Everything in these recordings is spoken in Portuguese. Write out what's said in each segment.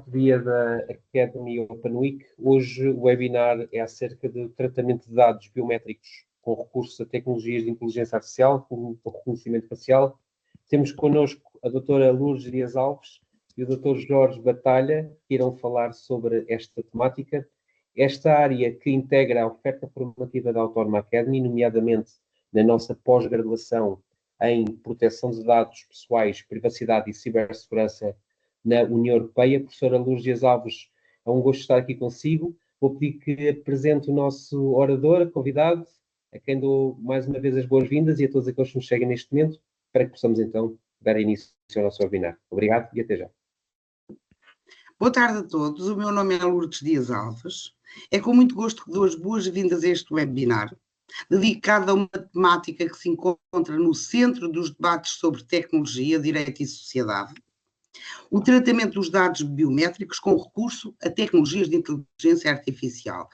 dia da Academy Open Week. Hoje o webinar é acerca do tratamento de dados biométricos com recurso a tecnologias de inteligência artificial, como o reconhecimento facial. Temos connosco a doutora Lourdes Dias Alves e o doutor Jorge Batalha, que irão falar sobre esta temática. Esta área que integra a oferta formativa da Autónoma Academy, nomeadamente na nossa pós-graduação em proteção de dados pessoais, privacidade e cibersegurança na União Europeia. Professora Lourdes Dias Alves, é um gosto estar aqui consigo. Vou pedir que apresente o nosso orador, convidado, a quem dou mais uma vez as boas-vindas e a todos aqueles que nos seguem neste momento, para que possamos então dar início ao nosso webinar. Obrigado e até já. Boa tarde a todos, o meu nome é Lourdes Dias Alves. É com muito gosto que dou as boas-vindas a este webinar, dedicado a uma temática que se encontra no centro dos debates sobre tecnologia, direito e sociedade: o tratamento dos dados biométricos com recurso a tecnologias de inteligência artificial,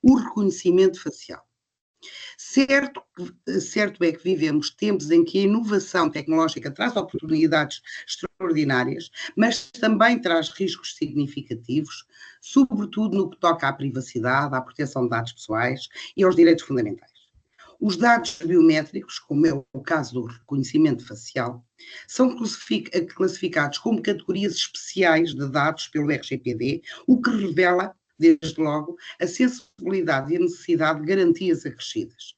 o reconhecimento facial. Certo é que vivemos tempos em que a inovação tecnológica traz oportunidades extraordinárias, mas também traz riscos significativos, sobretudo no que toca à privacidade, à proteção de dados pessoais e aos direitos fundamentais. Os dados biométricos, como é o caso do reconhecimento facial, são classificados como categorias especiais de dados pelo RGPD, o que revela, desde logo, a sensibilidade e a necessidade de garantias acrescidas.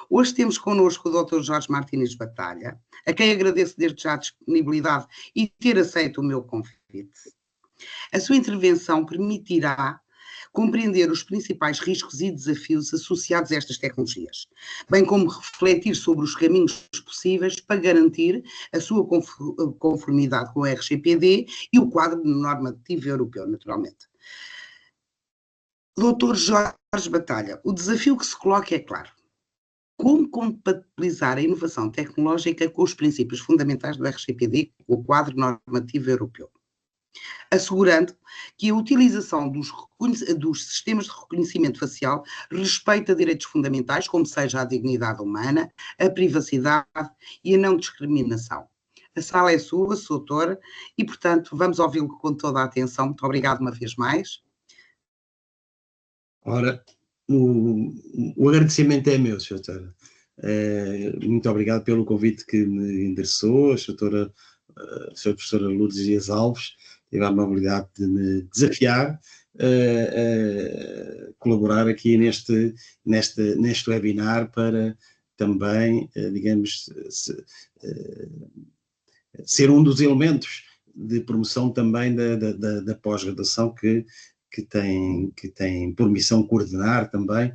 Hoje temos connosco o Dr. Jorge Martínez Batalha, a quem agradeço desde já a disponibilidade e ter aceito o meu convite. A sua intervenção permitirá compreender os principais riscos e desafios associados a estas tecnologias, bem como refletir sobre os caminhos possíveis para garantir a sua conformidade com o RGPD e o quadro normativo europeu, naturalmente. Dr. Jorge Batalha, o desafio que se coloca é claro: como compatibilizar a inovação tecnológica com os princípios fundamentais do RGPD, o quadro normativo europeu, assegurando que a utilização dos sistemas de reconhecimento facial respeita direitos fundamentais, como seja a dignidade humana, a privacidade e a não discriminação. A sala é sua, doutora, e, portanto, vamos ouvi-lo com toda a atenção. Muito obrigado uma vez mais. Ora, o agradecimento é meu, doutora. Muito obrigado pelo convite que me endereçou, a doutora, a professora Lourdes Dias Alves. Tive a amabilidade de me desafiar a colaborar aqui neste webinar para também, digamos, ser um dos elementos de promoção também da pós-graduação que tem por missão coordenar também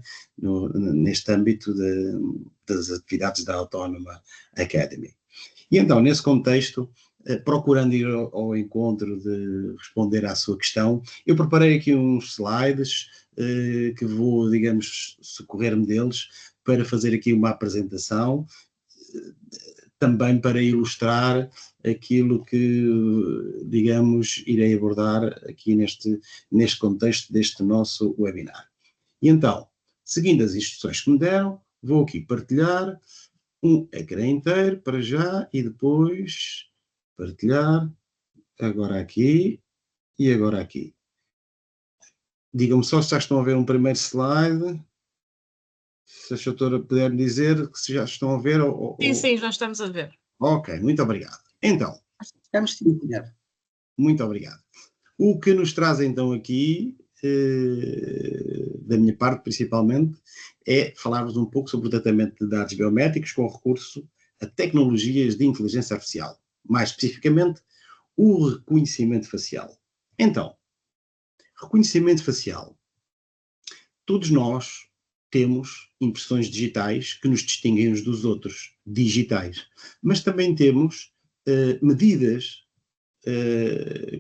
neste âmbito das atividades da Autónoma Academy. E então, nesse contexto, procurando ir ao encontro de responder à sua questão, eu preparei aqui uns slides que vou, digamos, socorrer-me deles para fazer aqui uma apresentação, também para ilustrar aquilo que, digamos, irei abordar aqui neste contexto deste nosso webinar. E então, seguindo as instruções que me deram, vou aqui partilhar um ecrã inteiro para já e depois partilhar agora aqui e agora aqui. Digam-me só se já estão a ver um primeiro slide. Se a doutora puder me dizer que se já estão a ver. Sim, já estamos a ver. Ok, muito obrigado. Então. Estamos sim, senhor. Muito obrigado. O que nos traz então aqui, da minha parte principalmente, é falar-vos um pouco sobre o tratamento de dados biométricos com recurso a tecnologias de inteligência artificial. Mais especificamente, o reconhecimento facial. Então, reconhecimento facial. Todos nós temos impressões digitais que nos distinguem uns dos outros, digitais. Mas também temos medidas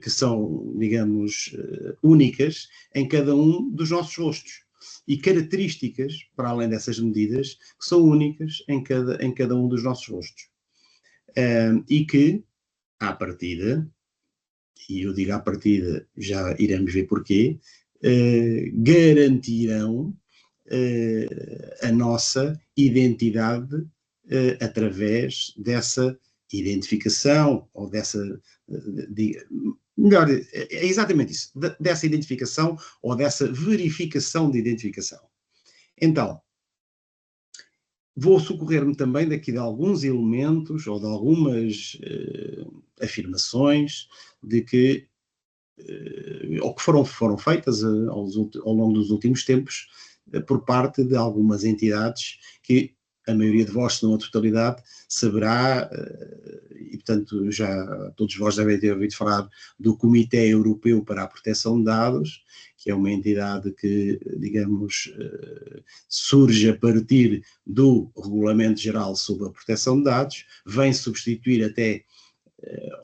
que são, digamos, únicas em cada um dos nossos rostos. E características, para além dessas medidas, que são únicas em cada um dos nossos rostos. E que, à partida, e eu digo à partida, já iremos ver porquê, garantirão a nossa identidade através dessa identificação ou dessa Melhor, é exatamente isso, dessa identificação ou dessa verificação de identificação. Então, vou socorrer-me também daqui de alguns elementos ou de algumas afirmações de que, ou que foram feitas ao longo dos últimos tempos por parte de algumas entidades que a maioria de vós, se não a totalidade, saberá, e portanto já todos vós devem ter ouvido falar do Comitê Europeu para a Proteção de Dados, que é uma entidade que, digamos, surge a partir do Regulamento Geral sobre a Proteção de Dados, vem substituir até,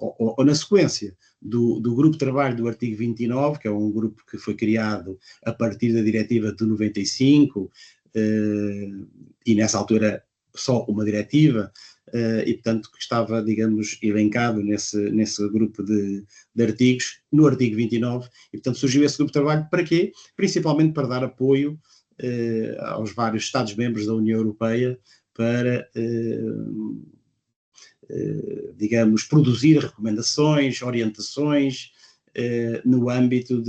ou na sequência, do grupo de trabalho do artigo 29, que é um grupo que foi criado a partir da diretiva de 95, e nessa altura só uma diretiva, e portanto que estava, digamos, elencado nesse grupo de artigos, no artigo 29, e portanto surgiu esse grupo de trabalho para quê? Principalmente para dar apoio aos vários Estados-membros da União Europeia para, digamos, produzir recomendações, orientações, no âmbito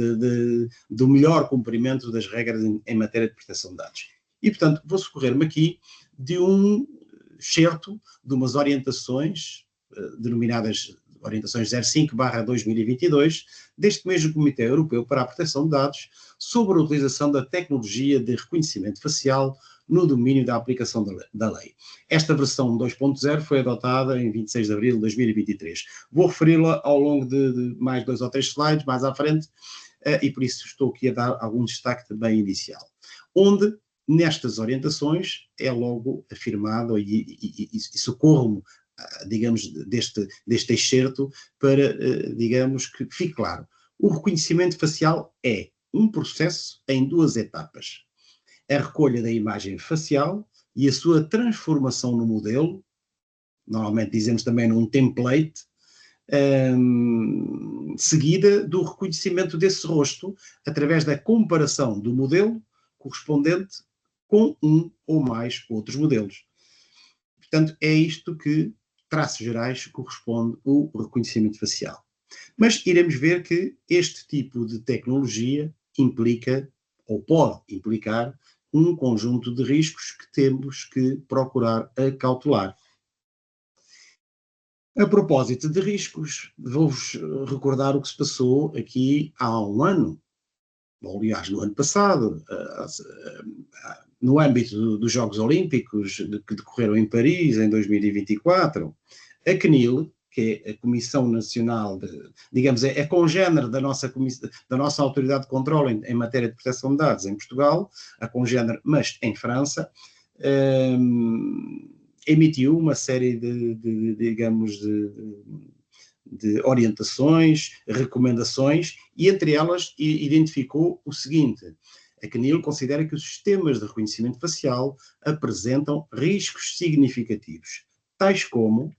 do melhor cumprimento das regras em matéria de proteção de dados. E, portanto, vou socorrer-me aqui de um excerto de umas orientações, denominadas orientações 05/2022, deste mesmo Comitê Europeu para a Proteção de Dados, sobre a utilização da tecnologia de reconhecimento facial no domínio da aplicação da lei. Esta versão 2.0 foi adotada em 26 de abril de 2023. Vou referi-la ao longo de mais 2 ou 3 slides, mais à frente, e por isso estou aqui a dar algum destaque também inicial. Onde, nestas orientações, é logo afirmado, e socorro-me, digamos, deste excerto, para, digamos, que fique claro. O reconhecimento facial é um processo em 2 etapas. A recolha da imagem facial e a sua transformação no modelo, normalmente dizemos também num template, seguida do reconhecimento desse rosto através da comparação do modelo correspondente com um ou mais outros modelos. Portanto, é isto que, traços gerais, corresponde o reconhecimento facial. Mas iremos ver que este tipo de tecnologia implica, ou pode implicar, um conjunto de riscos que temos que procurar acautelar. A propósito de riscos, vou-vos recordar o que se passou aqui há um ano, ou aliás, no ano passado, no âmbito dos Jogos Olímpicos que decorreram em Paris em 2024. A CNIL, que é a Comissão Nacional, digamos, é congénere da nossa Autoridade de Controlo em matéria de proteção de dados em Portugal, a congénere, mas em França, emitiu uma série de orientações, recomendações, e entre elas identificou o seguinte: a CNIL considera que os sistemas de reconhecimento facial apresentam riscos significativos, tais como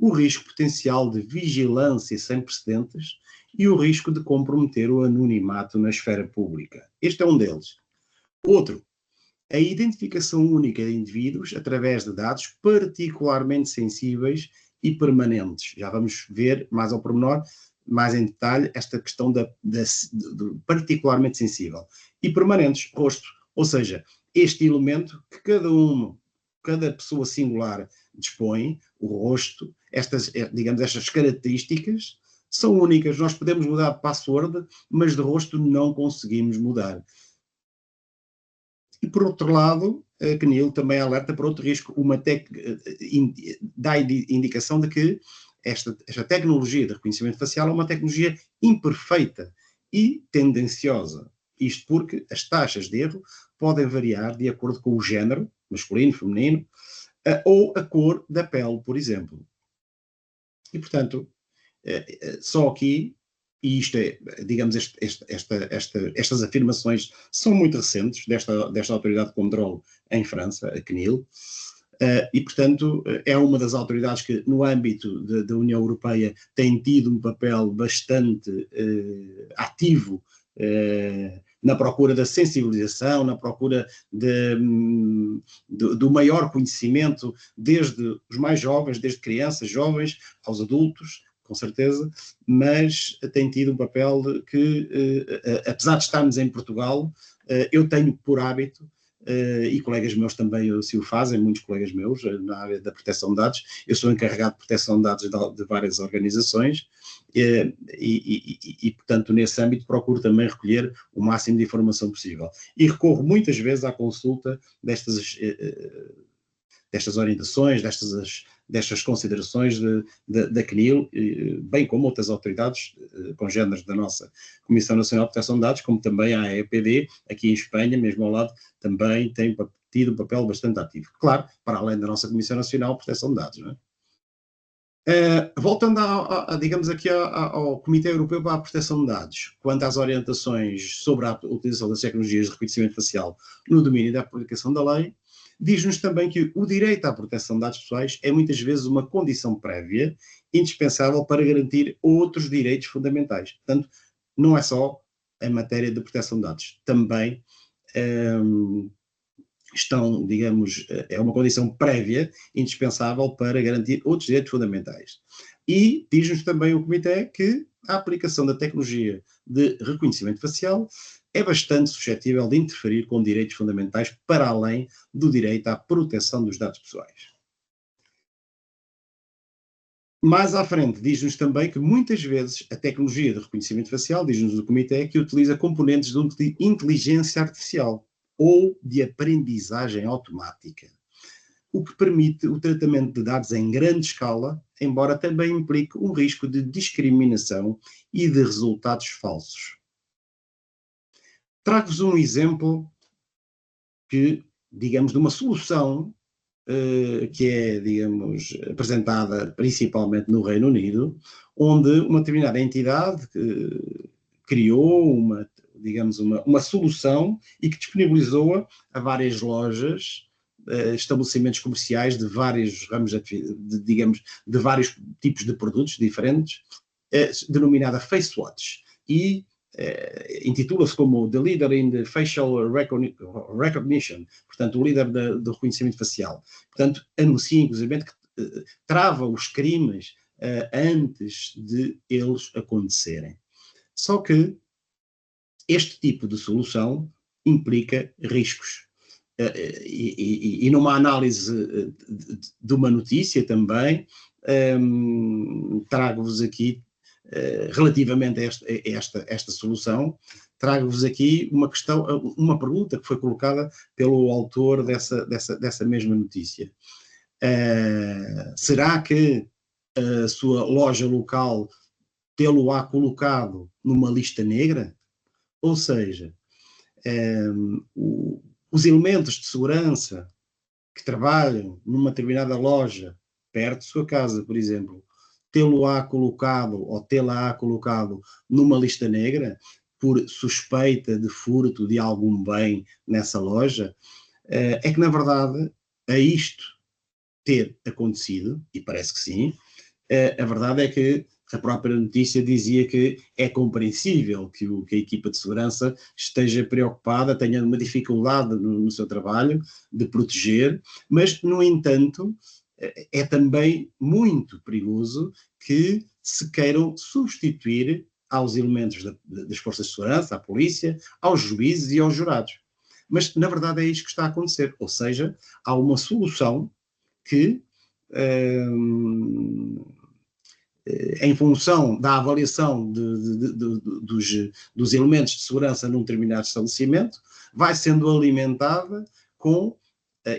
o risco potencial de vigilância sem precedentes e o risco de comprometer o anonimato na esfera pública. Este é um deles. Outro, a identificação única de indivíduos através de dados particularmente sensíveis e permanentes. Já vamos ver mais ao pormenor, mais em detalhe, esta questão de particularmente sensível. E permanentes, rosto. Ou seja, este elemento que cada pessoa singular dispõe, o rosto, estas características são únicas. Nós podemos mudar de password, mas de rosto não conseguimos mudar. E por outro lado, a CNIL também alerta para outro risco, dá indicação de que esta tecnologia de reconhecimento facial é uma tecnologia imperfeita e tendenciosa. Isto porque as taxas de erro podem variar de acordo com o género, masculino, feminino, ou a cor da pele, por exemplo. E, portanto, só aqui, e isto é, digamos, estas afirmações são muito recentes desta Autoridade de Controlo em França, a CNIL, e, portanto, é uma das autoridades que, no âmbito da União Europeia, tem tido um papel bastante ativo na procura da sensibilização, na procura do maior conhecimento, desde os mais jovens, desde crianças, jovens, aos adultos, com certeza, mas tem tido um papel que, apesar de estarmos em Portugal, eu tenho por hábito, e colegas meus também se o fazem, muitos colegas meus, na área da proteção de dados. Eu sou encarregado de proteção de dados de várias organizações e, portanto, nesse âmbito procuro também recolher o máximo de informação possível. E recorro muitas vezes à consulta destas orientações, destas considerações da CNIL, bem como outras autoridades congêneres da nossa Comissão Nacional de Proteção de Dados, como também a EPD, aqui em Espanha, mesmo ao lado, também tem tido um papel bastante ativo. Claro, para além da nossa Comissão Nacional de Proteção de Dados, não é? Voltando, digamos aqui, ao Comitê Europeu para a Proteção de Dados, quanto às orientações sobre a utilização das tecnologias de reconhecimento facial no domínio da aplicação da lei, diz-nos também que o direito à proteção de dados pessoais é muitas vezes uma condição prévia, indispensável para garantir outros direitos fundamentais. Portanto, não é só em matéria de proteção de dados, também estão, digamos, é uma condição prévia, indispensável para garantir outros direitos fundamentais. E diz-nos também o Comitê que a aplicação da tecnologia de reconhecimento facial é bastante suscetível de interferir com direitos fundamentais para além do direito à proteção dos dados pessoais. Mais à frente, diz-nos também que muitas vezes a tecnologia de reconhecimento facial, diz-nos o Comitê, que utiliza componentes de inteligência artificial ou de aprendizagem automática, o que permite o tratamento de dados em grande escala, embora também implique um risco de discriminação e de resultados falsos. Trago-vos um exemplo que, digamos, de uma solução que é, digamos, apresentada principalmente no Reino Unido, onde uma determinada entidade criou uma solução e que disponibilizou-a a várias lojas, estabelecimentos comerciais de vários ramos, de vários tipos de produtos diferentes, denominada FaceWatch, e intitula-se como The Leader in the Facial Recognition, portanto, o líder do reconhecimento facial. Portanto, anuncia, inclusive, que trava os crimes antes de eles acontecerem. Só que este tipo de solução implica riscos. E numa análise de uma notícia também, trago-vos aqui, relativamente a esta solução, trago-vos aqui uma pergunta que foi colocada pelo autor dessa mesma notícia. Será que a sua loja local tê-lo-á colocado numa lista negra? Ou seja, os elementos de segurança que trabalham numa determinada loja, perto de sua casa, por exemplo, tê-lo-á colocado ou tê-la-á colocado numa lista negra por suspeita de furto de algum bem nessa loja, é que, na verdade, a isto ter acontecido, e parece que sim, a verdade é que a própria notícia dizia que é compreensível que a equipa de segurança esteja preocupada, tenha uma dificuldade no seu trabalho de proteger, mas, no entanto, é também muito perigoso que se queiram substituir aos elementos das forças de segurança, à polícia, aos juízes e aos jurados. Mas, na verdade, é isto que está a acontecer, ou seja, há uma solução que em função da avaliação dos elementos de segurança num determinado estabelecimento, vai sendo alimentada com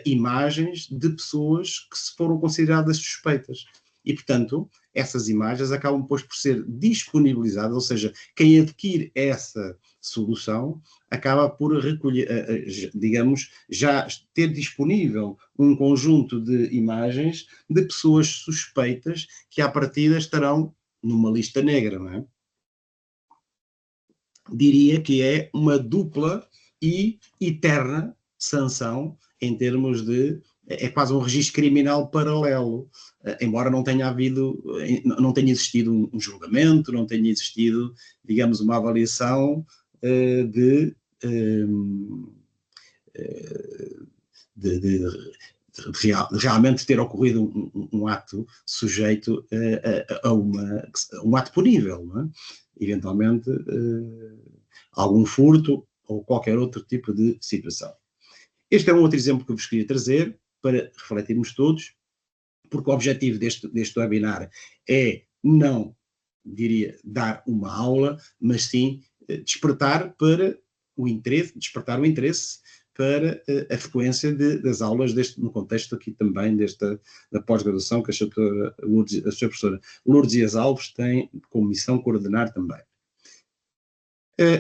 imagens de pessoas que se foram consideradas suspeitas. E, portanto, essas imagens acabam depois por ser disponibilizadas, ou seja, quem adquire essa solução acaba por recolher, digamos, já ter disponível um conjunto de imagens de pessoas suspeitas que à partida estarão numa lista negra, não é? Diria que é uma dupla e eterna sanção em termos de... é quase um registro criminal paralelo, embora não tenha existido um julgamento, não tenha existido, digamos, uma avaliação realmente ter ocorrido um ato sujeito a um ato punível, não é? Eventualmente algum furto ou qualquer outro tipo de situação. Este é um outro exemplo que eu vos queria trazer para refletirmos todos, porque o objetivo deste webinar é não, diria, dar uma aula, mas sim despertar o interesse para a frequência das aulas no contexto aqui também da pós-graduação que a sua professora Lourdes Dias Alves tem como missão coordenar também.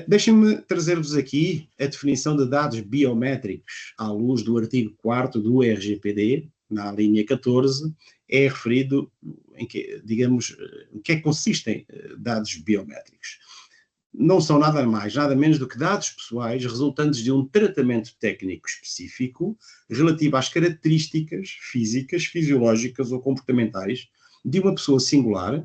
Deixem-me trazer-vos aqui a definição de dados biométricos à luz do artigo 4º do RGPD, na linha 14, é referido em que, digamos, em que é que consistem dados biométricos. Não são nada mais, nada menos do que dados pessoais resultantes de um tratamento técnico específico relativo às características físicas, fisiológicas ou comportamentais de uma pessoa singular,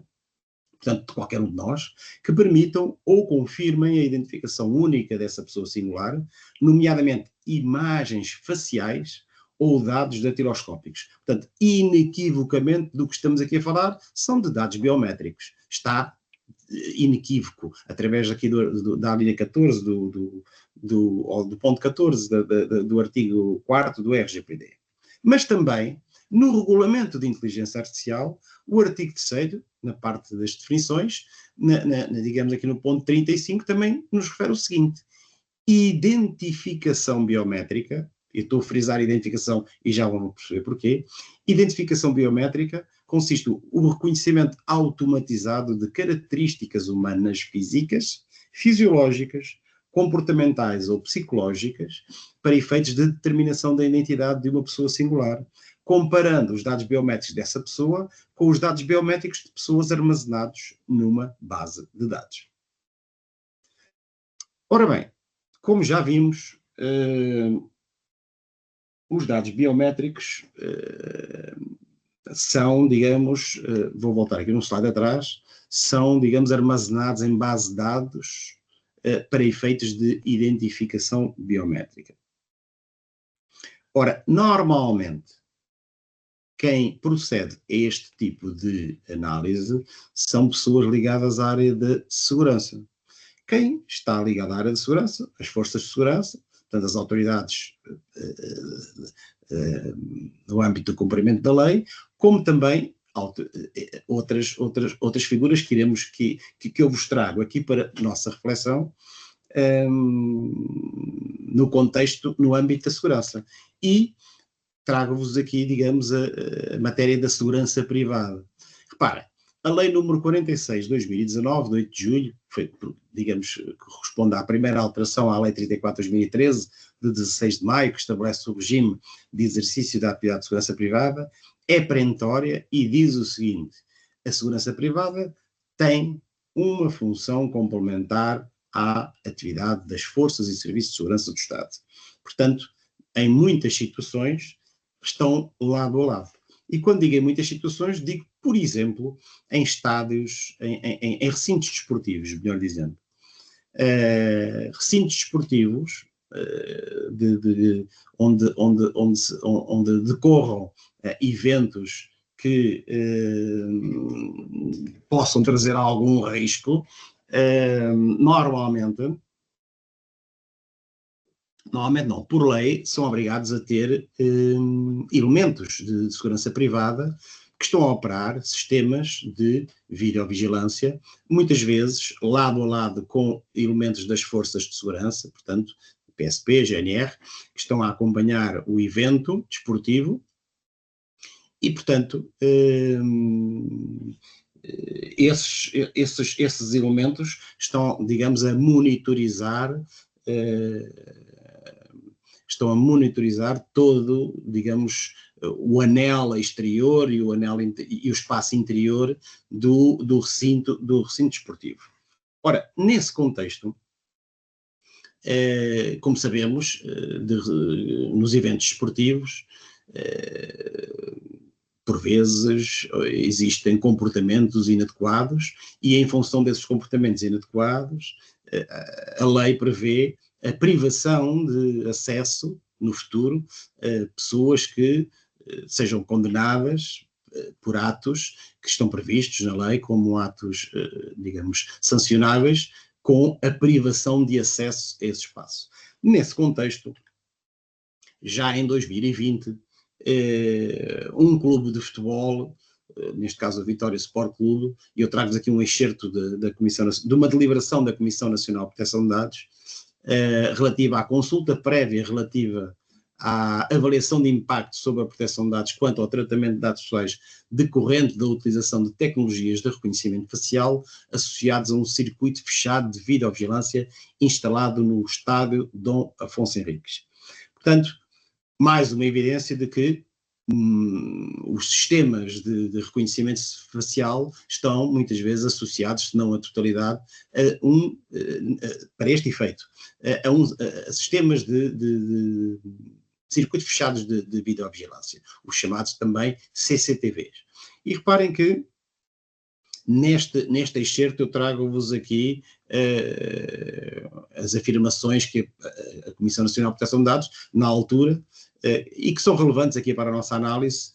portanto, de qualquer um de nós, que permitam ou confirmem a identificação única dessa pessoa singular, nomeadamente imagens faciais ou dados datiloscópicos. Portanto, inequivocamente do que estamos aqui a falar são de dados biométricos. Está inequívoco, através aqui da linha 14, do ponto 14 do artigo 4º do RGPD. Mas também, no regulamento de inteligência artificial, o artigo 3º, na parte das definições, digamos aqui no ponto 35, também nos refere o seguinte: identificação biométrica, eu estou a frisar identificação e já vão perceber porquê, identificação biométrica consiste no reconhecimento automatizado de características humanas físicas, fisiológicas, comportamentais ou psicológicas para efeitos de determinação da identidade de uma pessoa singular, comparando os dados biométricos dessa pessoa com os dados biométricos de pessoas armazenados numa base de dados. Ora bem, como já vimos, os dados biométricos são, digamos, vou voltar aqui num slide atrás, são, digamos, armazenados em base de dados para efeitos de identificação biométrica. Ora, normalmente, quem procede a este tipo de análise são pessoas ligadas à área de segurança. Quem está ligado à área de segurança? As forças de segurança, portanto, as autoridades no âmbito do cumprimento da lei, como também outras figuras que eu vos trago aqui para a nossa reflexão no contexto, no âmbito da segurança. E trago-vos aqui, digamos, a matéria da segurança privada. Repara, a Lei número 46 de 2019, de 8 de julho, foi, digamos, que corresponde à primeira alteração à Lei 34 de 2013, de 16 de maio, que estabelece o regime de exercício da atividade de segurança privada, é perentória e diz o seguinte: a segurança privada tem uma função complementar à atividade das forças e serviços de segurança do Estado. Portanto, em muitas situações, estão lado a lado. E quando digo em muitas situações, digo, por exemplo, em estádios, em recintos desportivos, melhor dizendo. Recintos desportivos onde decorram eventos que possam trazer algum risco, normalmente não, por lei, são obrigados a ter elementos de segurança privada que estão a operar sistemas de videovigilância, muitas vezes lado a lado com elementos das forças de segurança, portanto, PSP, GNR, que estão a acompanhar o evento desportivo e, portanto, esses elementos estão, digamos, a monitorizar todo, digamos, o anel exterior e o espaço interior do recinto desportivo. Ora, nesse contexto, como sabemos, nos eventos desportivos, por vezes existem comportamentos inadequados e, em função desses comportamentos inadequados, a lei prevê a privação de acesso no futuro a pessoas que sejam condenadas por atos que estão previstos na lei como atos, digamos, sancionáveis, com a privação de acesso a esse espaço. Nesse contexto, já em 2020, um clube de futebol, neste caso o Vitória Sport Clube, e eu trago-vos aqui um excerto de uma deliberação da Comissão Nacional de Proteção de Dados, relativa à consulta prévia relativa à avaliação de impacto sobre a proteção de dados quanto ao tratamento de dados pessoais decorrente da utilização de tecnologias de reconhecimento facial associados a um circuito fechado de videovigilância instalado no estádio Dom Afonso Henriques. Portanto, mais uma evidência de que os sistemas de reconhecimento facial estão muitas vezes associados, se não a totalidade, para este efeito, a sistemas de circuitos fechados de videovigilância, os chamados também CCTVs. E reparem que neste excerto eu trago-vos aqui as afirmações que a Comissão Nacional de Proteção de Dados, na altura, e que são relevantes aqui para a nossa análise,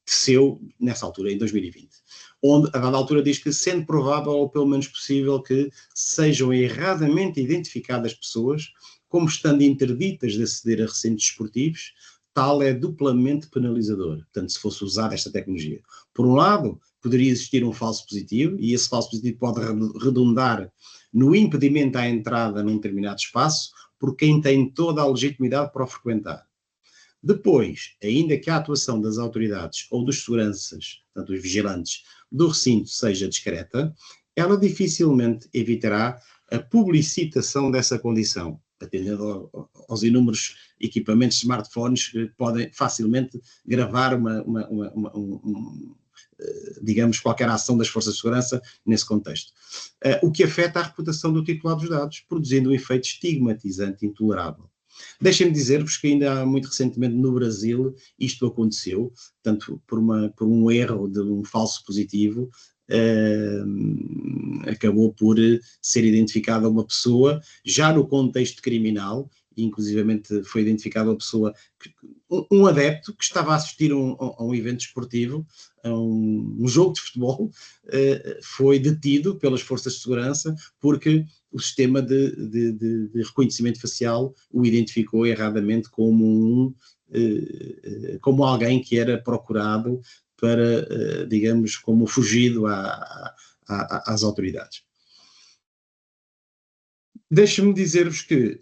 teceu nessa altura, em 2020, onde a dada altura diz que, sendo provável ou pelo menos possível que sejam erradamente identificadas pessoas como estando interditas de aceder a recintos desportivos, tal é duplamente penalizador, portanto, se fosse usada esta tecnologia. Por um lado, poderia existir um falso positivo, e esse falso positivo pode redundar no impedimento à entrada num determinado espaço por quem tem toda a legitimidade para o frequentar. Depois, ainda que a atuação das autoridades ou dos seguranças, portanto, os vigilantes, do recinto seja discreta, ela dificilmente evitará a publicitação dessa condição, atendendo aos inúmeros equipamentos de smartphones que podem facilmente gravar digamos, qualquer ação das forças de segurança nesse contexto. O que afeta a reputação do titular dos dados, produzindo um efeito estigmatizante intolerável. Deixem-me dizer-vos que ainda muito recentemente no Brasil isto aconteceu, tanto por um erro de um falso positivo, acabou por ser identificada uma pessoa, já no contexto criminal, e inclusivamente foi identificada uma pessoa, um adepto que estava a assistir a um evento esportivo, a um jogo de futebol, foi detido pelas forças de segurança porque o sistema de reconhecimento facial o identificou erradamente como alguém que era procurado para, digamos, como fugido às autoridades. Deixe-me dizer-vos que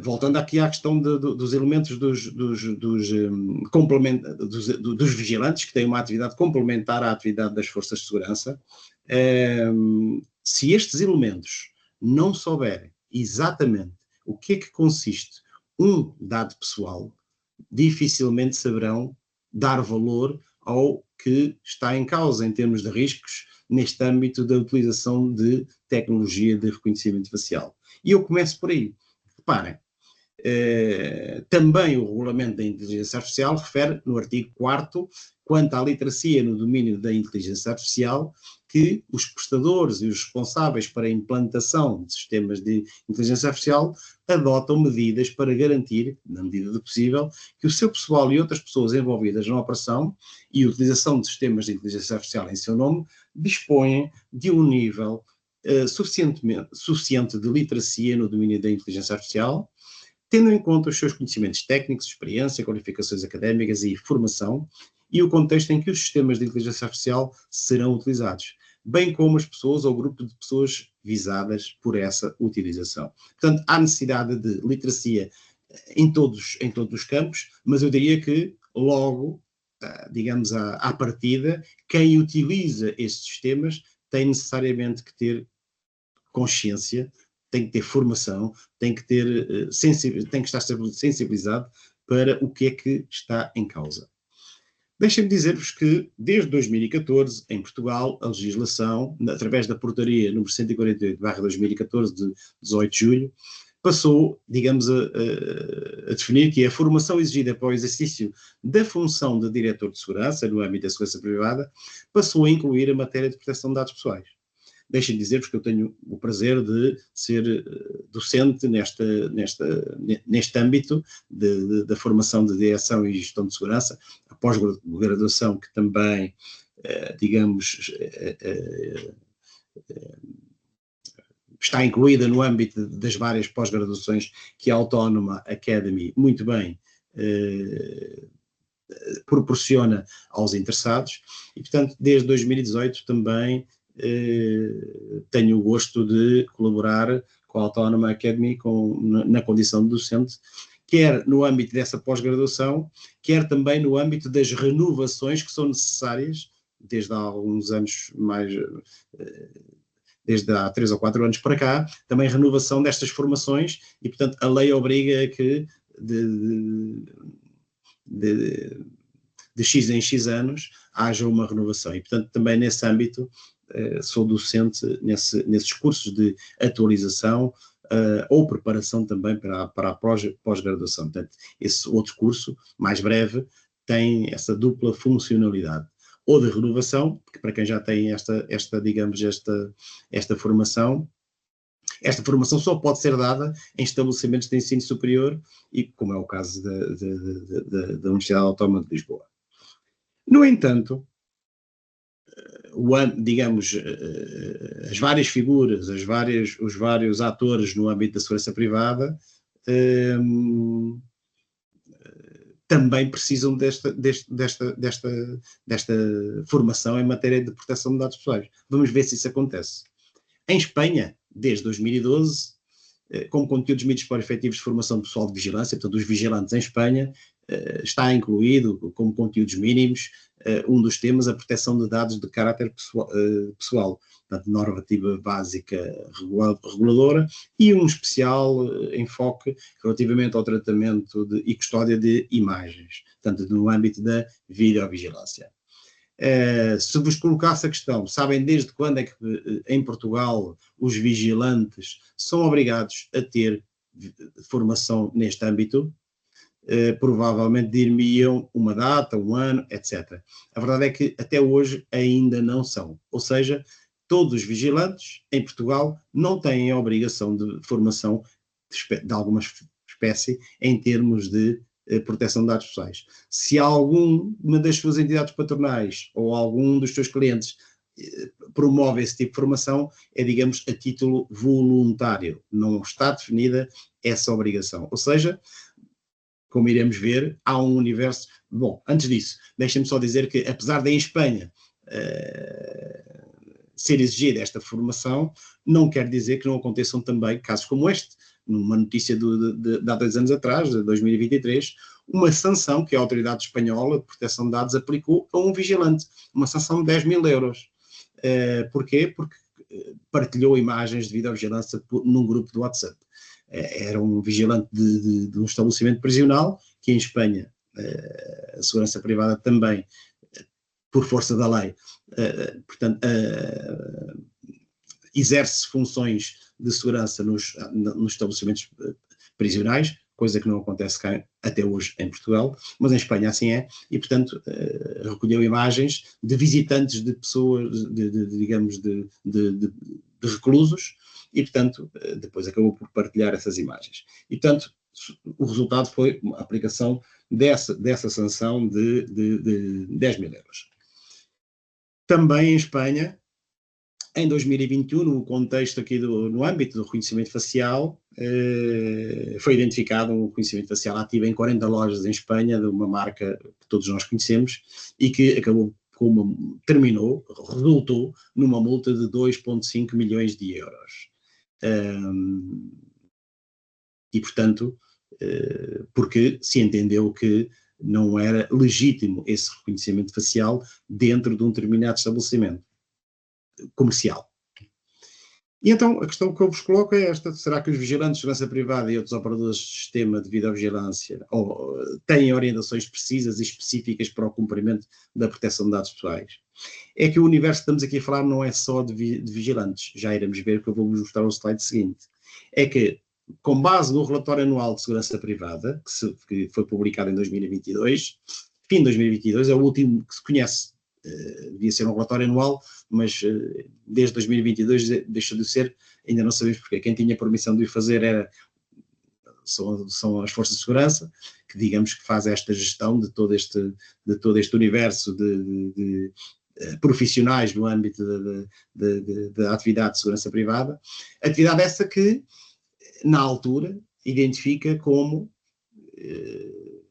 voltando aqui à questão dos elementos dos vigilantes, que têm uma atividade complementar à atividade das forças de segurança, se estes elementos não souberem exatamente o que é que consiste um dado pessoal, dificilmente saberão dar valor ao que está em causa em termos de riscos neste âmbito da utilização de tecnologia de reconhecimento facial. E eu começo por aí. Reparem, também o regulamento da inteligência artificial refere no artigo 4º, quanto à literacia no domínio da inteligência artificial, que os prestadores e os responsáveis para a implantação de sistemas de inteligência artificial adotam medidas para garantir, na medida do possível, que o seu pessoal e outras pessoas envolvidas na operação e utilização de sistemas de inteligência artificial em seu nome dispõem de um nível suficiente de literacia no domínio da inteligência artificial, tendo em conta os seus conhecimentos técnicos, experiência, qualificações académicas e formação, e o contexto em que os sistemas de inteligência artificial serão utilizados, bem como as pessoas ou grupo de pessoas visadas por essa utilização. Portanto, há necessidade de literacia em todos os campos, mas eu diria que logo, digamos, à partida, quem utiliza estes sistemas tem necessariamente que ter consciência, tem que ter formação, tem que estar sensibilizado para o que é que está em causa. Deixem-me dizer-vos que, desde 2014, em Portugal, a legislação, através da portaria número 148/2014, de 18 de julho, passou, digamos, a definir que a formação exigida para o exercício da função de diretor de segurança, no âmbito da segurança privada, passou a incluir a matéria de proteção de dados pessoais. deixem de dizer-vos que eu tenho o prazer de ser docente neste âmbito da formação de direção e gestão de segurança, a pós-graduação que também, digamos, está incluída no âmbito das várias pós-graduações que a Autónoma Academy muito bem proporciona aos interessados, e portanto desde 2018 também tenho o gosto de colaborar com a Autónoma Academy na condição de docente, quer no âmbito dessa pós-graduação, quer também no âmbito das renovações que são necessárias desde há alguns anos desde há 3 ou 4 anos para cá, também renovação destas formações, e portanto a lei obriga que de X em X anos haja uma renovação, e portanto também nesse âmbito sou docente nesses cursos de atualização ou preparação também para a pós-graduação. Portanto, esse outro curso, mais breve, tem essa dupla funcionalidade, ou de renovação, que para quem já tem esta formação, esta formação só pode ser dada em estabelecimentos de ensino superior, e como é o caso da Universidade Autónoma de Lisboa. No entanto, digamos, as várias figuras, os vários atores no âmbito da segurança privada também precisam desta formação em matéria de proteção de dados pessoais. Vamos ver se isso acontece. Em Espanha, desde 2012, como conteúdos mínimos para efetivos de formação pessoal de vigilância, portanto, os vigilantes em Espanha, está incluído como conteúdos mínimos um dos temas, a proteção de dados de caráter pessoal, portanto, normativa básica reguladora, e um especial enfoque relativamente ao tratamento e custódia de imagens, portanto, no âmbito da videovigilância. Se vos colocasse a questão, sabem desde quando é que em Portugal os vigilantes são obrigados a ter formação neste âmbito? Provavelmente dir-me-iam uma data, um ano, etc. A verdade é que até hoje ainda não são. Ou seja, todos os vigilantes em Portugal não têm a obrigação de formação de alguma espécie em termos de proteção de dados pessoais. Se alguma das suas entidades patronais ou algum dos seus clientes promove esse tipo de formação, é, digamos, a título voluntário. Não está definida essa obrigação. Ou seja, como iremos ver, há um universo... Bom, antes disso, deixem-me só dizer que, apesar de em Espanha ser exigida esta formação, não quer dizer que não aconteçam também casos como este. Numa notícia de há 2 anos atrás, de 2023, uma sanção que a Autoridade Espanhola de Proteção de Dados aplicou a um vigilante, uma sanção de 10 mil euros. Porquê? Porque partilhou imagens de videovigilância num grupo do WhatsApp. Era um vigilante de um estabelecimento prisional, que em Espanha a segurança privada também, por força da lei, portanto, exerce funções de segurança nos estabelecimentos prisionais, coisa que não acontece cá até hoje em Portugal, mas em Espanha assim é, e portanto recolheu imagens de visitantes, de pessoas, digamos, de reclusos, e portanto depois acabou por partilhar essas imagens. E portanto o resultado foi a aplicação dessa sanção de 10 mil euros. Também em Espanha, em 2021, no contexto aqui no âmbito do reconhecimento facial, foi identificado um reconhecimento facial ativo em 40 lojas em Espanha, de uma marca que todos nós conhecemos, e que acabou resultou numa multa de 2,5 milhões de euros. E, portanto, porque se entendeu que não era legítimo esse reconhecimento facial dentro de um determinado estabelecimento comercial. E então a questão que eu vos coloco é esta: será que os vigilantes de segurança privada e outros operadores de sistema de videovigilância têm orientações precisas e específicas para o cumprimento da proteção de dados pessoais? É que o universo que estamos aqui a falar não é só de vigilantes, já iremos ver, que eu vou-vos mostrar no slide seguinte. É que, com base no relatório anual de segurança privada, que foi publicado em 2022, fim de 2022, é o último que se conhece devia ser um relatório anual, mas desde 2022 deixou de ser, ainda não sabemos porque. Quem tinha permissão de o fazer são as forças de segurança, que digamos que faz esta gestão de todo este universo de profissionais no âmbito da atividade de segurança privada. Atividade essa que, na altura, identifica como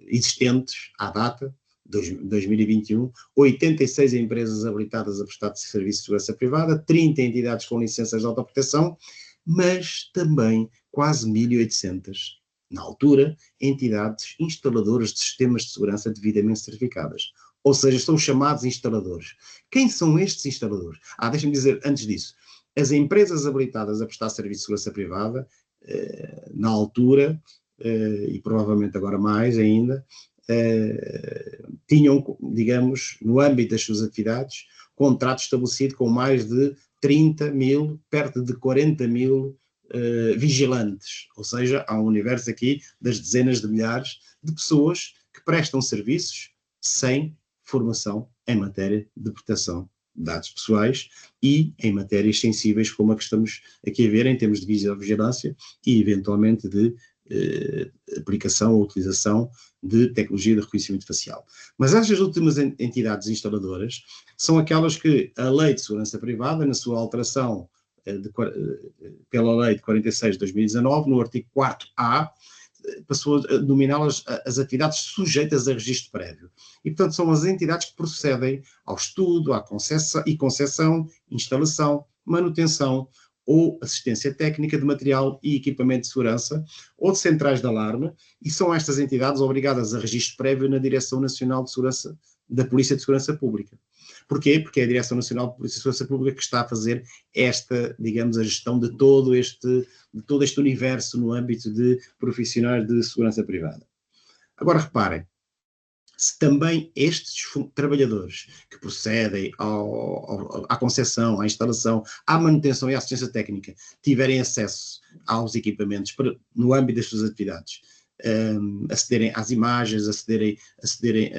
existentes, à data, 2021, 86 empresas habilitadas a prestar serviços de segurança privada, 30 entidades com licenças de autoproteção, mas também quase 1.800, na altura, entidades instaladoras de sistemas de segurança devidamente certificadas. Ou seja, são chamados instaladores. Quem são estes instaladores? Deixa-me dizer, antes disso, as empresas habilitadas a prestar serviço de segurança privada, na altura, e provavelmente agora mais ainda, tinham, digamos, no âmbito das suas atividades, contrato estabelecido com mais de 30 mil, perto de 40 mil vigilantes. Ou seja, há um universo aqui das dezenas de milhares de pessoas que prestam serviços sem formação em matéria de proteção de dados pessoais e em matérias sensíveis como a que estamos aqui a ver em termos de vigilância e eventualmente de aplicação ou utilização de tecnologia de reconhecimento facial. Mas estas últimas entidades instaladoras são aquelas que a Lei de Segurança Privada, na sua alteração pela Lei de 46 de 2019, no artigo 4A, passou a denominá-las as atividades sujeitas a registro prévio. E, portanto, são as entidades que procedem ao estudo, à concessão, instalação, manutenção ou assistência técnica de material e equipamento de segurança ou de centrais de alarme, e são estas entidades obrigadas a registro prévio na Direção Nacional de Segurança, da Polícia de Segurança Pública. Porquê? Porque é a Direção Nacional de Polícia de Segurança Pública que está a fazer esta, digamos, a gestão de todo este universo no âmbito de profissionais de segurança privada. Agora reparem, se também estes trabalhadores que procedem à concessão, à instalação, à manutenção e à assistência técnica tiverem acesso aos equipamentos no âmbito das suas atividades, acederem às imagens, acederem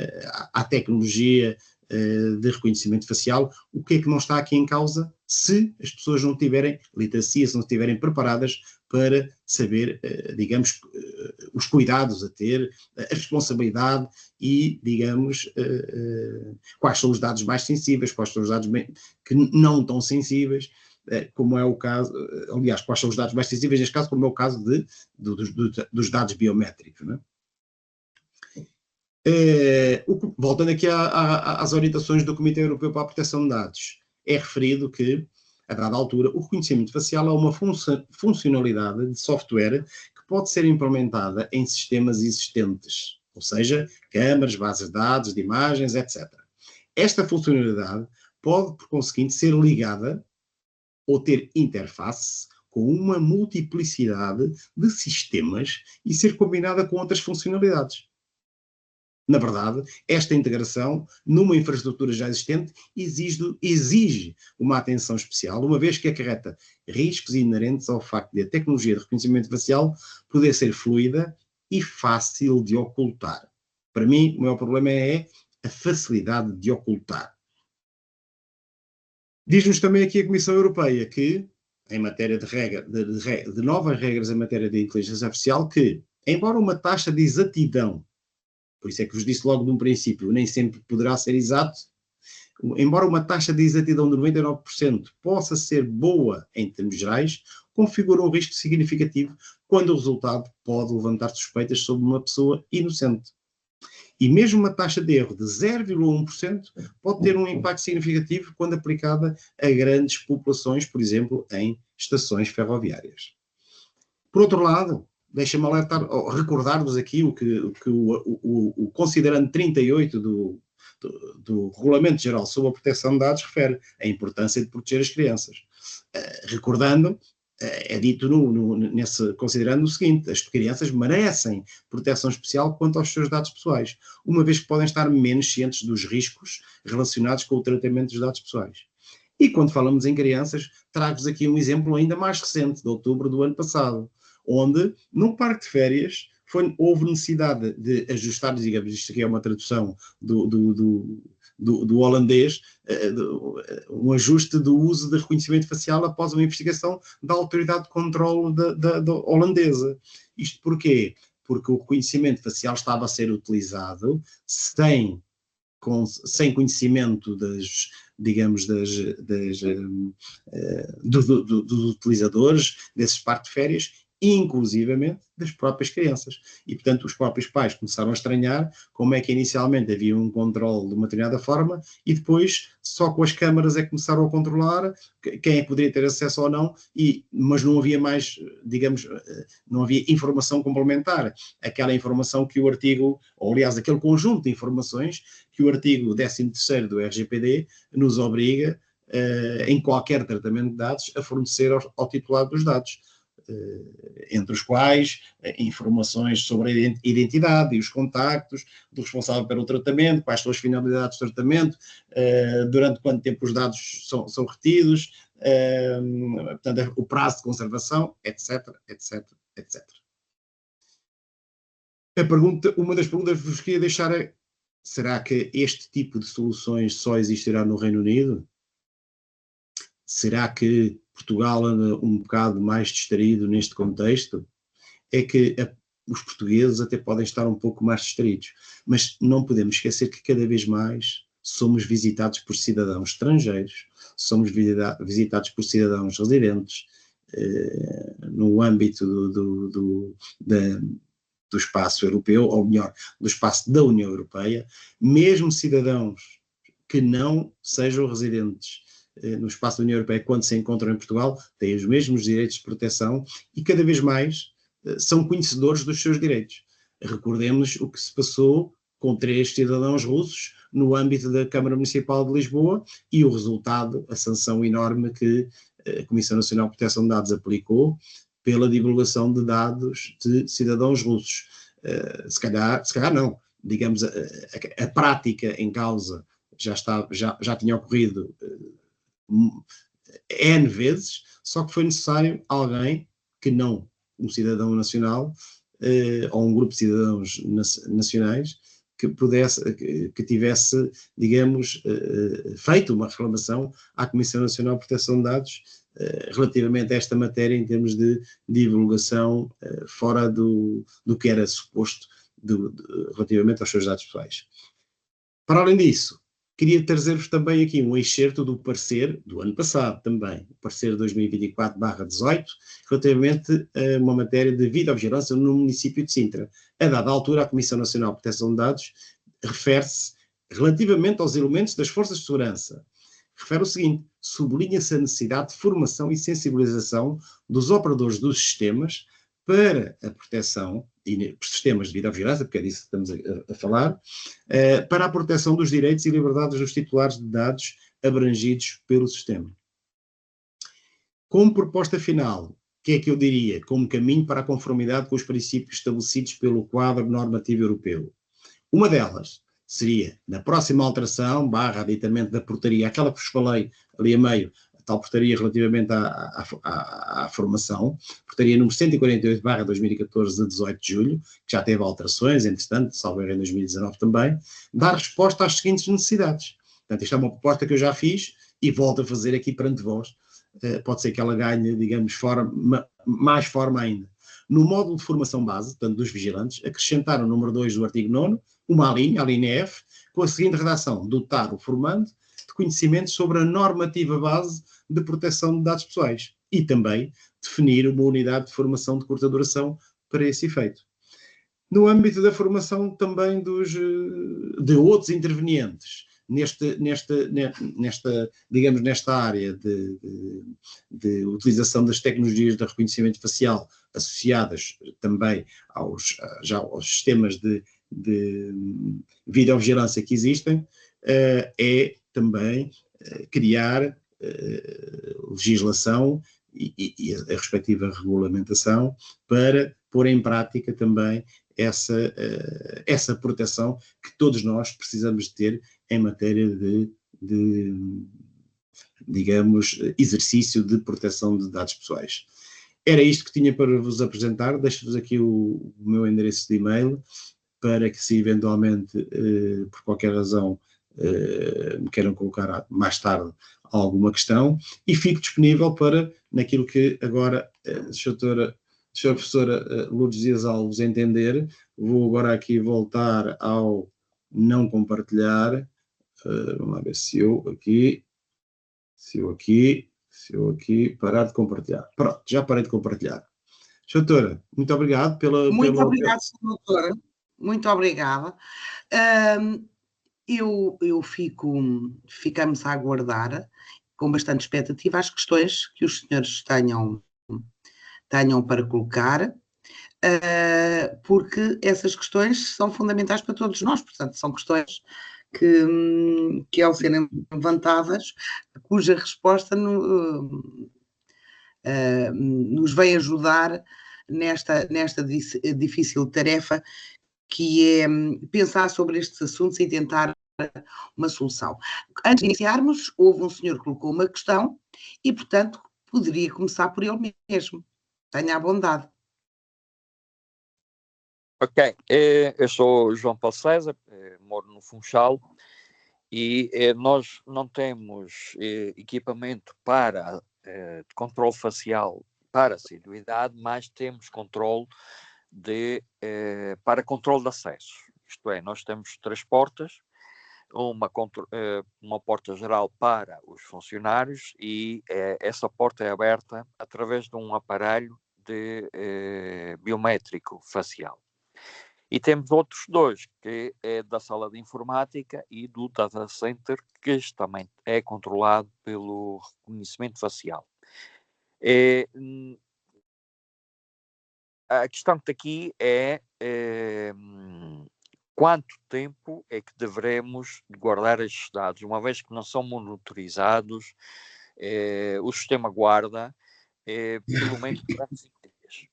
à tecnologia de reconhecimento facial, o que é que não está aqui em causa se as pessoas não tiverem literacia, se não estiverem preparadas para saber, digamos, os cuidados a ter, a responsabilidade e, digamos, quais são os dados mais sensíveis, quais são os dados que não tão sensíveis, como é o caso, aliás, quais são os dados mais sensíveis neste caso, como é o caso dos dados biométricos, não é? Voltando aqui às orientações do Comitê Europeu para a Proteção de Dados, é referido que, a dada altura, o reconhecimento facial é uma funcionalidade de software que pode ser implementada em sistemas existentes, ou seja, câmaras, bases de dados, de imagens, etc. Esta funcionalidade pode, por conseguinte, ser ligada ou ter interface com uma multiplicidade de sistemas e ser combinada com outras funcionalidades. Na verdade, esta integração, numa infraestrutura já existente, exige uma atenção especial, uma vez que acarreta riscos inerentes ao facto de a tecnologia de reconhecimento facial poder ser fluida e fácil de ocultar. Para mim, o maior problema é a facilidade de ocultar. Diz-nos também aqui a Comissão Europeia que, em matéria de novas regras em matéria de inteligência artificial, que, embora uma taxa de exatidão, por isso é que vos disse logo de um princípio, nem sempre poderá ser exato, embora uma taxa de exatidão de 99% possa ser boa em termos gerais, configura um risco significativo quando o resultado pode levantar suspeitas sobre uma pessoa inocente. E mesmo uma taxa de erro de 0,1% pode ter um impacto significativo quando aplicada a grandes populações, por exemplo, em estações ferroviárias. Por outro lado, deixa-me recordar-vos aqui o que o considerando 38 do Regulamento Geral sobre a Proteção de Dados refere, a importância de proteger as crianças. Recordando, é dito considerando o seguinte: as crianças merecem proteção especial quanto aos seus dados pessoais, uma vez que podem estar menos cientes dos riscos relacionados com o tratamento dos dados pessoais. E quando falamos em crianças, trago-vos aqui um exemplo ainda mais recente, de outubro do ano passado, onde, num parque de houve necessidade de ajustar, digamos, isto aqui é uma tradução do holandês, um ajuste do uso de reconhecimento facial após uma investigação da autoridade de controle da holandesa. Isto porquê? Porque o reconhecimento facial estava a ser utilizado sem conhecimento dos utilizadores, desses parques de férias, inclusivamente das próprias crianças. E, portanto, os próprios pais começaram a estranhar como é que inicialmente havia um controle de uma determinada forma e depois só com as câmaras é que começaram a controlar quem é que poderia ter acesso ou não, mas não havia mais, não havia informação complementar. Aquela informação que o artigo, ou aliás, aquele conjunto de informações que o artigo 13º do RGPD nos obriga, em qualquer tratamento de dados, a fornecer ao titular dos dados. Entre os quais informações sobre a identidade e os contactos do responsável pelo tratamento, quais são as finalidades do tratamento, durante quanto tempo os dados são retidos, portanto, o prazo de conservação, etc, etc, etc. Uma das perguntas que vos queria deixar é: será que este tipo de soluções só existirá no Reino Unido? Será que Portugal anda um bocado mais distraído neste contexto? É que os portugueses até podem estar um pouco mais distraídos, mas não podemos esquecer que cada vez mais somos visitados por cidadãos estrangeiros, somos visitados por cidadãos residentes, no âmbito do espaço europeu, ou melhor, do espaço da União Europeia, mesmo cidadãos que não sejam residentes no espaço da União Europeia, quando se encontram em Portugal, têm os mesmos direitos de proteção e cada vez mais são conhecedores dos seus direitos. Recordemos o que se passou com 3 cidadãos russos no âmbito da Câmara Municipal de Lisboa e o resultado, a sanção enorme que a Comissão Nacional de Proteção de Dados aplicou pela divulgação de dados de cidadãos russos. Se calhar não, digamos, a prática em causa já tinha ocorrido N vezes, só que foi necessário alguém que não um cidadão nacional ou um grupo de cidadãos nacionais que tivesse, digamos, feito uma reclamação à Comissão Nacional de Proteção de Dados relativamente a esta matéria em termos de divulgação fora do que era suposto relativamente aos seus dados pessoais. Para além disso, queria trazer-vos também aqui um excerto do parecer do ano passado também, o parecer 2024/18, relativamente a uma matéria de videovigilância no município de Sintra. A dada altura, a Comissão Nacional de Proteção de Dados refere-se relativamente aos elementos das forças de segurança. Refere o seguinte: sublinha-se a necessidade de formação e sensibilização dos operadores dos sistemas para a proteção, e sistemas de videovigilância, porque é disso que estamos a falar, para a proteção dos direitos e liberdades dos titulares de dados abrangidos pelo sistema. Como proposta final, o que é que eu diria? Como caminho para a conformidade com os princípios estabelecidos pelo quadro normativo europeu. Uma delas seria, na próxima alteração, /aditamento da portaria, aquela que vos falei ali a meio, tal portaria relativamente à formação, portaria número 148/2014 de 18 de julho, que já teve alterações, entretanto, salvo erro em 2019 também, dar resposta às seguintes necessidades. Portanto, isto é uma proposta que eu já fiz e volto a fazer aqui perante vós. Pode ser que ela ganhe, digamos, mais forma ainda. No módulo de formação base, portanto, dos vigilantes, acrescentar o número 2 do artigo 9º, uma linha, a linha F, com a seguinte redação: dotar o formando de conhecimentos sobre a normativa base de proteção de dados pessoais e também definir uma unidade de formação de curta duração para esse efeito. No âmbito da formação também de outros intervenientes nesta área de utilização das tecnologias de reconhecimento facial associadas também aos sistemas de videovigilância que existem, é também criar legislação e a respectiva regulamentação para pôr em prática também essa proteção que todos nós precisamos de ter em matéria de digamos, exercício de proteção de dados pessoais. Era isto que tinha para vos apresentar. Deixo-vos aqui o meu endereço de e-mail para que, se eventualmente, por qualquer razão, me queiram colocar mais tarde alguma questão, e fico disponível para, naquilo que agora a senhora professora Lourdes Dias Alves entender. Vou agora aqui voltar ao não compartilhar. Vamos lá ver se eu aqui parar de compartilhar. Pronto, já parei de compartilhar. Doutora, muito obrigado Muito obrigada, doutora. Muito obrigada. Ficamos a aguardar com bastante expectativa as questões que os senhores tenham para colocar, porque essas questões são fundamentais para todos nós, portanto, são questões que ao serem levantadas, cuja resposta nos vai ajudar nesta difícil tarefa, que é pensar sobre estes assuntos e tentar uma solução. Antes de iniciarmos, houve um senhor que colocou uma questão e, portanto, poderia começar por ele mesmo. Tenha a bondade. Ok, eu sou João Paulo César, moro no Funchal, e nós não temos equipamento para controle facial para assiduidade, mas temos controle para controle de acesso. Isto é, nós temos 3 portas, uma porta geral para os funcionários, e essa porta é aberta através de um aparelho biométrico facial. E temos outros 2, que é da sala de informática e do data center, que também é controlado pelo reconhecimento facial. A questão que aqui é quanto tempo é que devemos guardar estes dados, uma vez que não são monitorizados, o sistema guarda pelo menos durante 5 dias.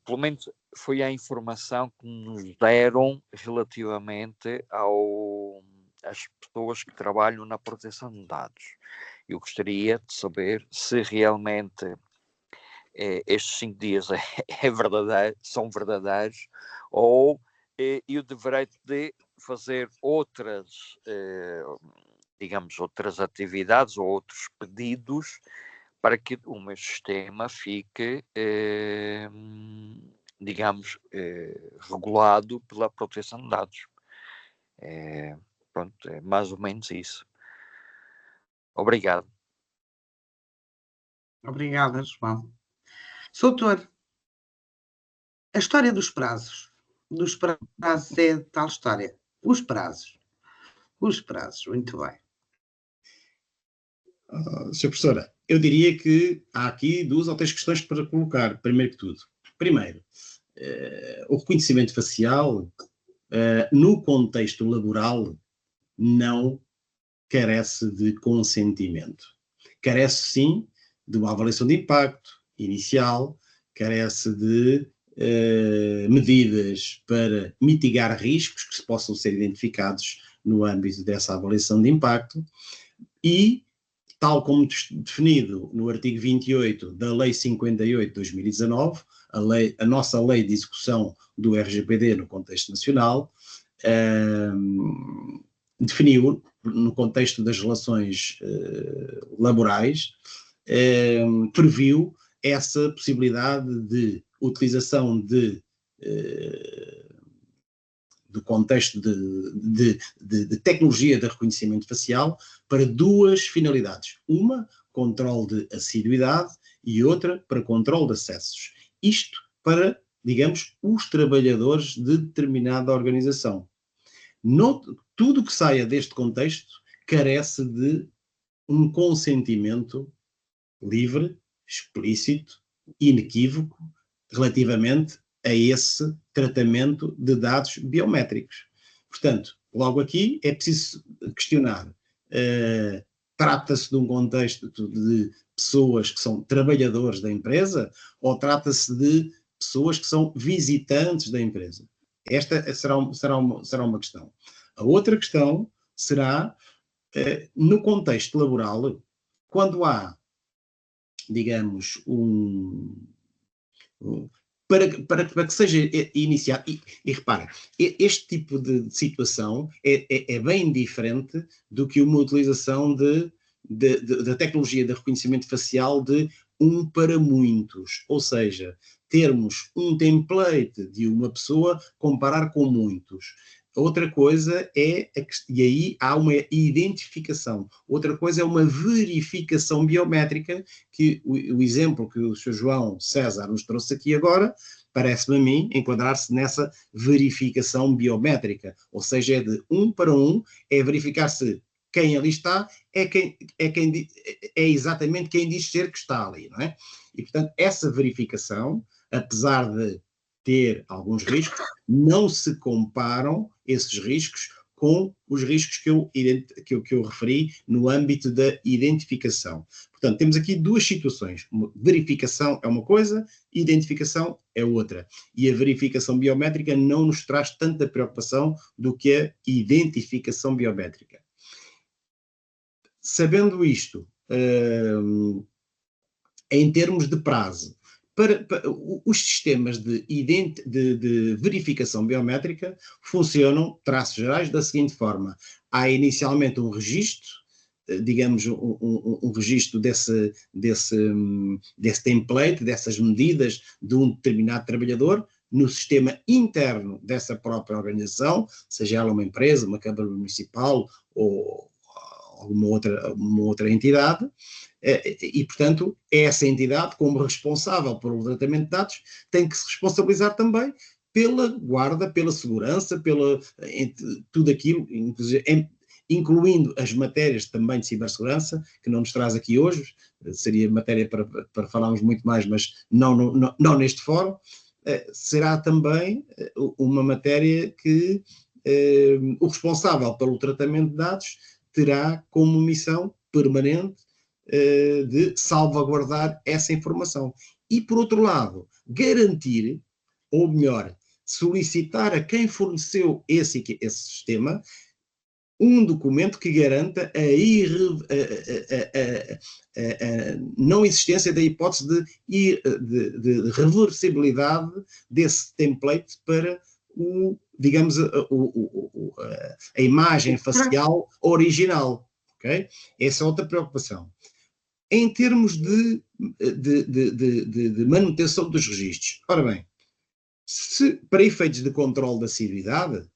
Pelo menos foi a informação que nos deram relativamente às pessoas que trabalham na proteção de dados. Eu gostaria de saber se realmente estes 5 dias são verdadeiros, ou eu deverei de fazer outras atividades ou outros pedidos para que o meu sistema fique, regulado pela proteção de dados. Pronto, é mais ou menos isso. Obrigado. Obrigada, João. Doutor, a história dos prazos. Dos prazos é tal história. Os prazos, muito bem. Sra. Professora, eu diria que há aqui 2 ou 3 questões para colocar, primeiro que tudo. Primeiro, o reconhecimento facial, no contexto laboral, não carece de consentimento. Carece, sim, de uma avaliação de impacto inicial, carece de medidas para mitigar riscos que possam ser identificados no âmbito dessa avaliação de impacto, e, tal como definido no artigo 28 da Lei 58 de 2019, a nossa lei de execução do RGPD no contexto nacional, definiu, no contexto das relações laborais, previu essa possibilidade de utilização do contexto de tecnologia de reconhecimento facial para 2 finalidades. Uma, controle de assiduidade, e outra, para controle de acessos. Isto para, digamos, os trabalhadores de determinada organização. Tudo que saia deste contexto carece de um consentimento livre, explícito, inequívoco, relativamente a esse tratamento de dados biométricos. Portanto, logo aqui é preciso questionar, trata-se de um contexto de pessoas que são trabalhadores da empresa, ou trata-se de pessoas que são visitantes da empresa? Esta será uma questão. A outra questão será, no contexto laboral, quando há, digamos, para que seja iniciado. E repara, este tipo de situação é bem diferente do que uma utilização da tecnologia de reconhecimento facial de um para muitos, ou seja, termos um template de uma pessoa, comparar com muitos. Outra coisa e aí há uma identificação. Outra coisa é uma verificação biométrica, que o exemplo que o Sr. João César nos trouxe aqui agora, parece-me a mim enquadrar-se nessa verificação biométrica. Ou seja, é de um para um, é verificar se quem ali está é exatamente quem diz ser que está ali, não é? E, portanto, essa verificação, apesar de ter alguns riscos, não se comparam esses riscos com os riscos que eu referi no âmbito da identificação. Portanto, temos aqui duas situações. Verificação é uma coisa, identificação é outra. E a verificação biométrica não nos traz tanta preocupação do que a identificação biométrica. Sabendo isto, em termos de prazo, para os sistemas de verificação biométrica funcionam, traços gerais, da seguinte forma. Há inicialmente um registro, digamos, um registro desse template, dessas medidas de um determinado trabalhador, no sistema interno dessa própria organização, seja ela uma empresa, uma Câmara Municipal ou alguma outra entidade, e, portanto, essa entidade, como responsável pelo tratamento de dados, tem que se responsabilizar também pela guarda, pela segurança, tudo aquilo, incluindo as matérias também de cibersegurança, que não nos traz aqui hoje, seria matéria para falarmos muito mais, mas não neste fórum, será também uma matéria que o responsável pelo tratamento de dados terá como missão permanente de salvaguardar essa informação. E, por outro lado, garantir, ou melhor, solicitar a quem forneceu esse sistema um documento que garanta a não existência da hipótese de reversibilidade desse template para digamos, a imagem facial original. Okay? Essa é outra preocupação. Em termos de manutenção dos registros, ora bem, para efeitos de controle da assiduidade,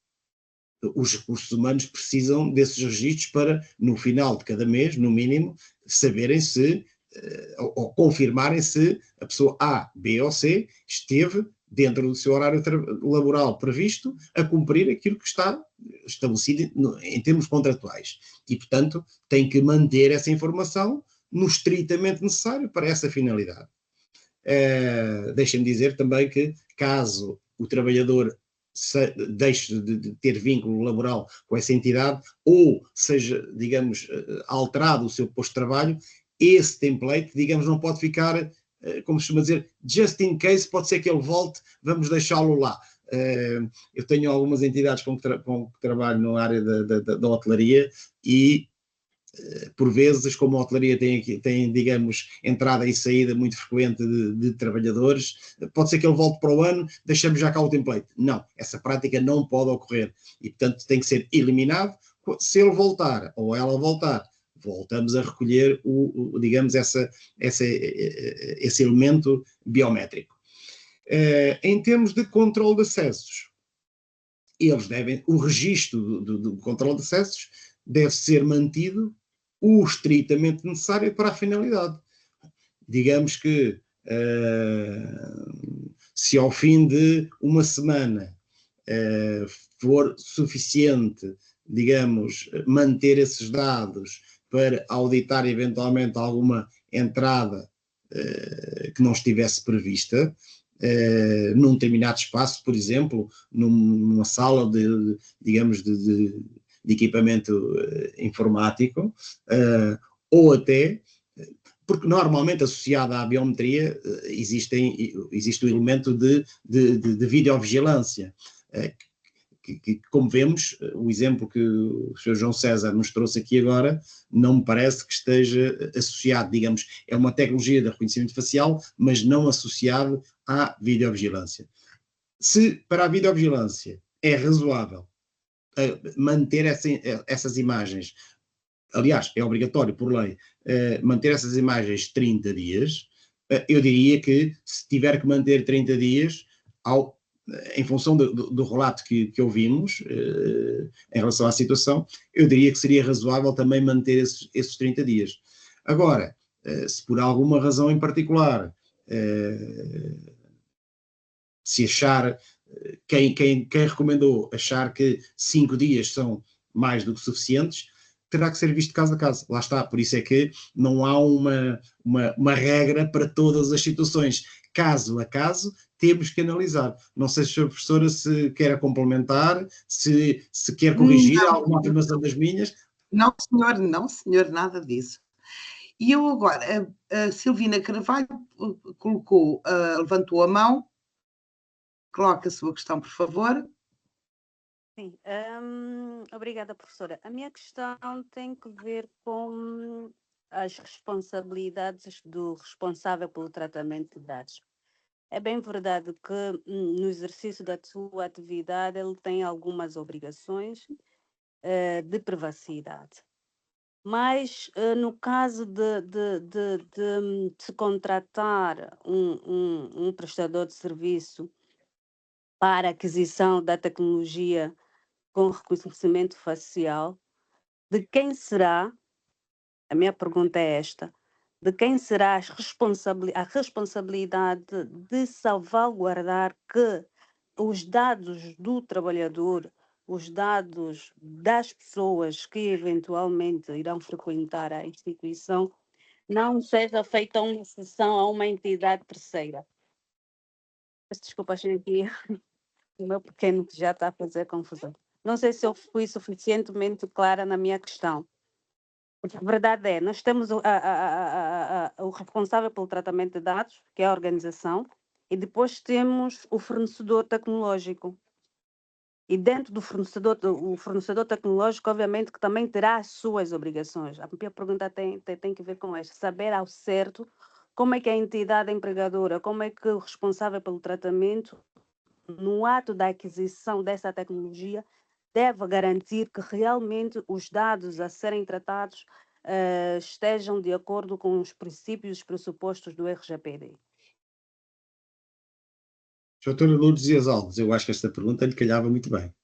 os recursos humanos precisam desses registros para, no final de cada mês, no mínimo, saberem se, ou confirmarem se a pessoa A, B ou C esteve dentro do seu horário laboral previsto, a cumprir aquilo que está estabelecido em termos contratuais. E, portanto, tem que manter essa informação no estritamente necessário para essa finalidade. Deixem-me dizer também que, caso o trabalhador deixe de ter vínculo laboral com essa entidade ou seja, digamos, alterado o seu posto de trabalho, esse template, digamos, não pode ficar, como se chama dizer, just in case, pode ser que ele volte, vamos deixá-lo lá. Eu tenho algumas entidades com que trabalho na área da hotelaria e, por vezes, como a hotelaria tem, digamos, entrada e saída muito frequente de trabalhadores, pode ser que ele volte para o ano, deixamos já cá o template. Não, essa prática não pode ocorrer e, portanto, tem que ser eliminado. Se ele voltar ou ela voltar, voltamos a recolher, digamos, esse elemento biométrico. Em termos de controle de acessos, o registro do controle de acessos deve ser mantido o estritamente necessário para a finalidade. Digamos que se ao fim de uma semana for suficiente, digamos, manter esses dados para auditar eventualmente alguma entrada que não estivesse prevista, num determinado espaço, por exemplo, numa sala de equipamento informático, ou até, porque normalmente associado à biometria existe o elemento de videovigilância, como vemos, o exemplo que o Sr. João César nos trouxe aqui agora, não me parece que esteja associado, digamos, é uma tecnologia de reconhecimento facial, mas não associado à videovigilância. Se para a videovigilância é razoável manter essas imagens, aliás, é obrigatório por lei manter essas imagens 30 dias, eu diria que se tiver que manter 30 dias, em função do relato que ouvimos em relação à situação, eu diria que seria razoável também manter esses 30 dias. Agora, se por alguma razão em particular, se achar, quem recomendou achar que 5 dias são mais do que suficientes, terá que ser visto caso a caso. Lá está, por isso é que não há uma regra para todas as situações. Caso a caso, temos que analisar. Não sei se a professora se quer complementar, se quer corrigir alguma afirmação das minhas. Não, senhor, nada disso. E eu agora, a Silvina Carvalho levantou a mão. Coloque a sua questão, por favor. Sim, obrigada, professora. A minha questão tem que ver com as responsabilidades do responsável pelo tratamento de dados. É bem verdade que no exercício da sua atividade ele tem algumas obrigações de privacidade. Mas no caso de se contratar um prestador de serviço para aquisição da tecnologia com reconhecimento facial, de quem será, a minha pergunta é esta, de quem será a responsabilidade de salvaguardar que os dados do trabalhador, os dados das pessoas que eventualmente irão frequentar a instituição, não seja feita uma cessão a uma entidade terceira. Peço desculpa, aqui o meu pequeno que já está a fazer confusão. Não sei se eu fui suficientemente clara na minha questão. Porque a verdade é, nós temos o responsável pelo tratamento de dados, que é a organização, e depois temos o fornecedor tecnológico. E dentro do o fornecedor tecnológico, obviamente, que também terá as suas obrigações. A minha pergunta tem que ver com esta, saber ao certo como é que a entidade empregadora, como é que o responsável pelo tratamento, no ato da aquisição dessa tecnologia, deve garantir que realmente os dados a serem tratados estejam de acordo com os princípios e os pressupostos do RGPD. Doutora Lourdes Dias Alves, eu acho que esta pergunta lhe calhava muito bem.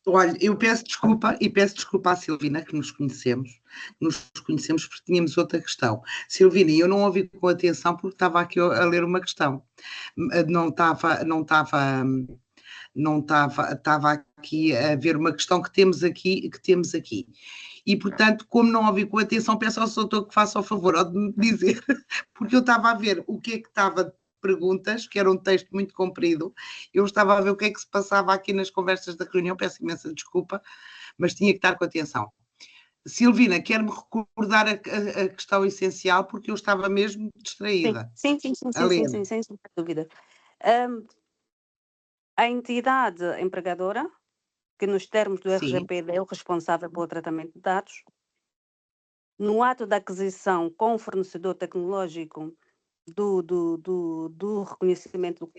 Olha, eu peço desculpa e peço desculpa à Silvina, que nos conhecemos porque tínhamos outra questão. Silvina, eu não ouvi com atenção porque estava aqui a ler uma questão. Estava aqui a ver uma questão que temos aqui. E, portanto, como não ouvi com atenção, peço ao doutor que faça o favor de me dizer, porque eu estava a ver o que é que estava de perguntas, que era um texto muito comprido, eu estava a ver o que é que se passava aqui nas conversas da reunião, peço imensa desculpa, mas tinha que estar com atenção. Silvina, quer-me recordar a questão essencial, porque eu estava mesmo distraída. Sim, sem dúvida. A entidade empregadora, que nos termos do RGPD é o responsável pelo tratamento de dados, no ato da aquisição com o fornecedor tecnológico do reconhecimento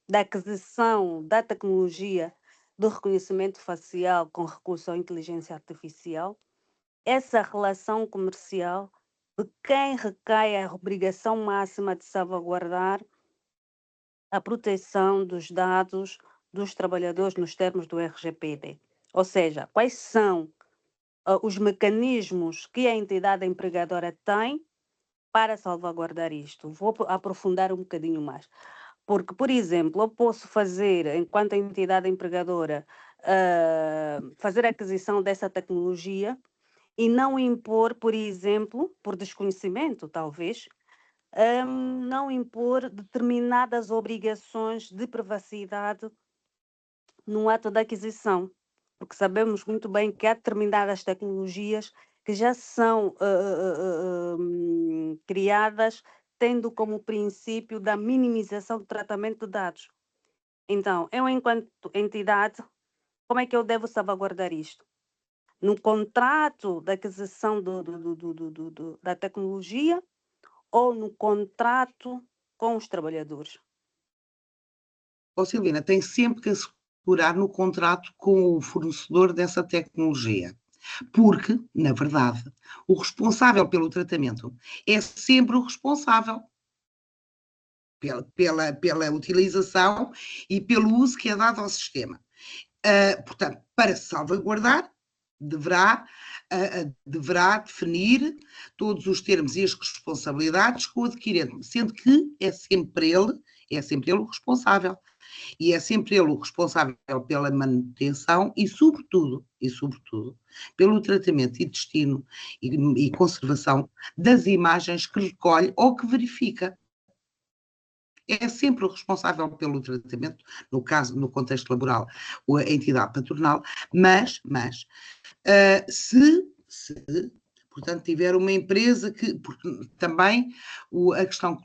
da aquisição da tecnologia do reconhecimento facial com recurso à inteligência artificial, essa relação comercial de quem recai a obrigação máxima de salvaguardar a proteção dos dados dos trabalhadores nos termos do RGPD. Ou seja, quais são os mecanismos que a entidade empregadora tem para salvaguardar isto? Vou aprofundar um bocadinho mais. Porque, por exemplo, eu posso fazer, enquanto entidade empregadora, fazer a aquisição dessa tecnologia e não impor, por exemplo, por desconhecimento, talvez, não impor determinadas obrigações de privacidade no ato da aquisição, porque sabemos muito bem que há determinadas tecnologias que já são criadas tendo como princípio da minimização do tratamento de dados. Então, eu, enquanto entidade, como é que eu devo salvaguardar isto? No contrato da aquisição da tecnologia ou no contrato com os trabalhadores? Silvina, tem sempre que assegurar no contrato com o fornecedor dessa tecnologia. Porque, na verdade, o responsável pelo tratamento é sempre o responsável pela utilização e pelo uso que é dado ao sistema. Portanto, para salvaguardar, deverá definir todos os termos e as responsabilidades com o adquirente, sendo que é sempre ele o responsável. E é sempre ele o responsável pela manutenção e, sobretudo, pelo tratamento e destino e conservação das imagens que recolhe ou que verifica. É sempre o responsável pelo tratamento, no caso, no contexto laboral, a entidade patronal, mas se portanto, tiver uma empresa que, porque também a questão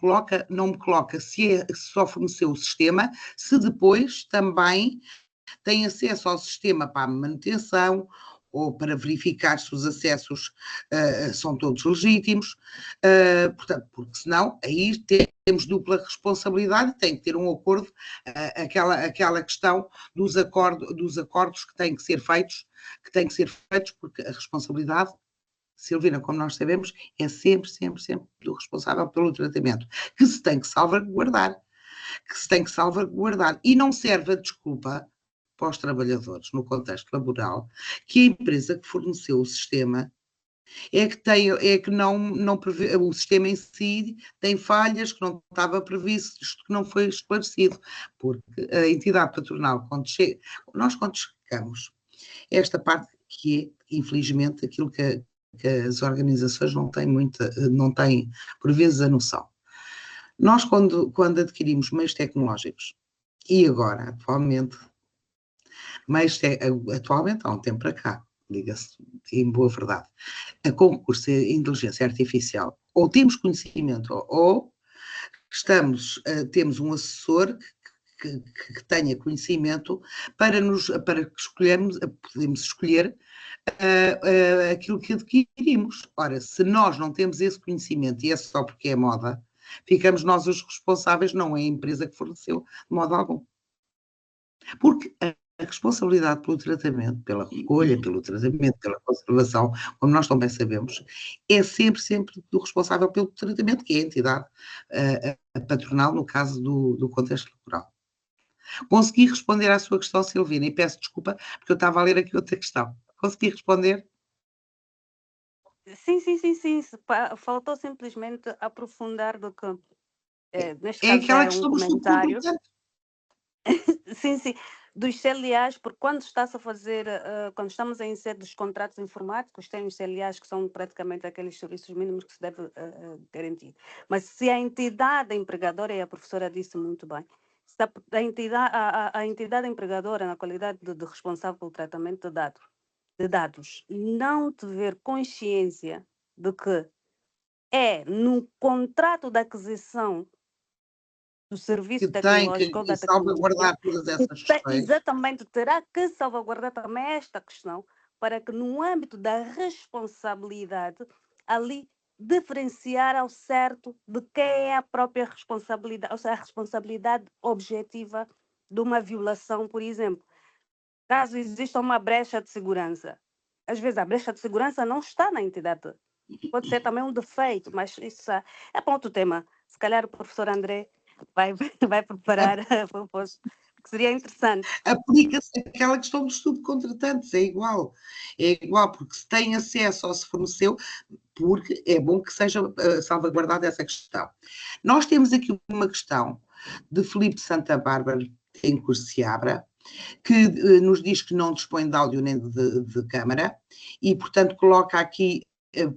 não me coloca se só forneceu o sistema, se depois também tem acesso ao sistema para a manutenção ou para verificar se os acessos são todos legítimos, portanto, porque senão aí temos dupla responsabilidade, tem que ter um acordo, aquela questão dos acordos que têm que ser feitos, porque a responsabilidade, Silvina, como nós sabemos, é sempre do responsável pelo tratamento, que se tem que salvaguardar. E não serve a desculpa para os trabalhadores, no contexto laboral, que a empresa que forneceu o sistema não prevê, o sistema em si tem falhas que não estava previsto, que não foi esclarecido, porque a entidade patronal, quando chegamos, esta parte que é, infelizmente, aquilo que as organizações não têm, por vezes, a noção. Nós, quando adquirimos meios tecnológicos, e agora, atualmente, há um tempo para cá, diga-se em boa verdade, a concurso de inteligência artificial, ou temos conhecimento, ou temos um assessor que tenha conhecimento para podemos escolher aquilo que adquirimos. Ora, se nós não temos esse conhecimento, e é só porque é moda, ficamos nós os responsáveis, não é a empresa que forneceu, de modo algum. Porque a responsabilidade pelo tratamento, pela recolha, pelo tratamento, pela conservação, como nós também sabemos, é sempre do responsável pelo tratamento, que é a entidade patronal, no caso do contexto laboral. Consegui responder à sua questão, Silvina, e peço desculpa, porque eu estava a ler aqui outra questão. Consegui responder? Sim. Faltou simplesmente aprofundar do que, neste É caso, aquela é um questão do comentário. subcontratante. Sim, dos CLAs, porque quando está-se a fazer, quando estamos a inserir dos contratos informáticos, tem os CLAs que são praticamente aqueles serviços mínimos que se deve garantir. Mas se a entidade empregadora, e a professora disse muito bem, se a entidade empregadora, na qualidade de responsável pelo tratamento de dados, não tiver consciência de que é no contrato da aquisição do serviço Que tem tecnológico ou que da tecnologia, salvaguardar todas essas questões. exatamente, terá que salvaguardar também esta questão para que no âmbito da responsabilidade ali diferenciar ao certo de quem é a própria responsabilidade, ou seja, a responsabilidade objetiva de uma violação, por exemplo. Caso exista uma brecha de segurança, às vezes a brecha de segurança não está na entidade. Pode ser também um defeito, mas isso é para outro tema. Se calhar o professor André vai preparar a proposta, que seria interessante. Aplica-se aquela questão dos subcontratantes, é igual, porque se tem acesso ou se forneceu, porque é bom que seja salvaguardada essa questão. Nós temos aqui uma questão de Filipe Santa Bárbara em Curciabra, que nos diz que não dispõe de áudio nem de câmara e, portanto, coloca aqui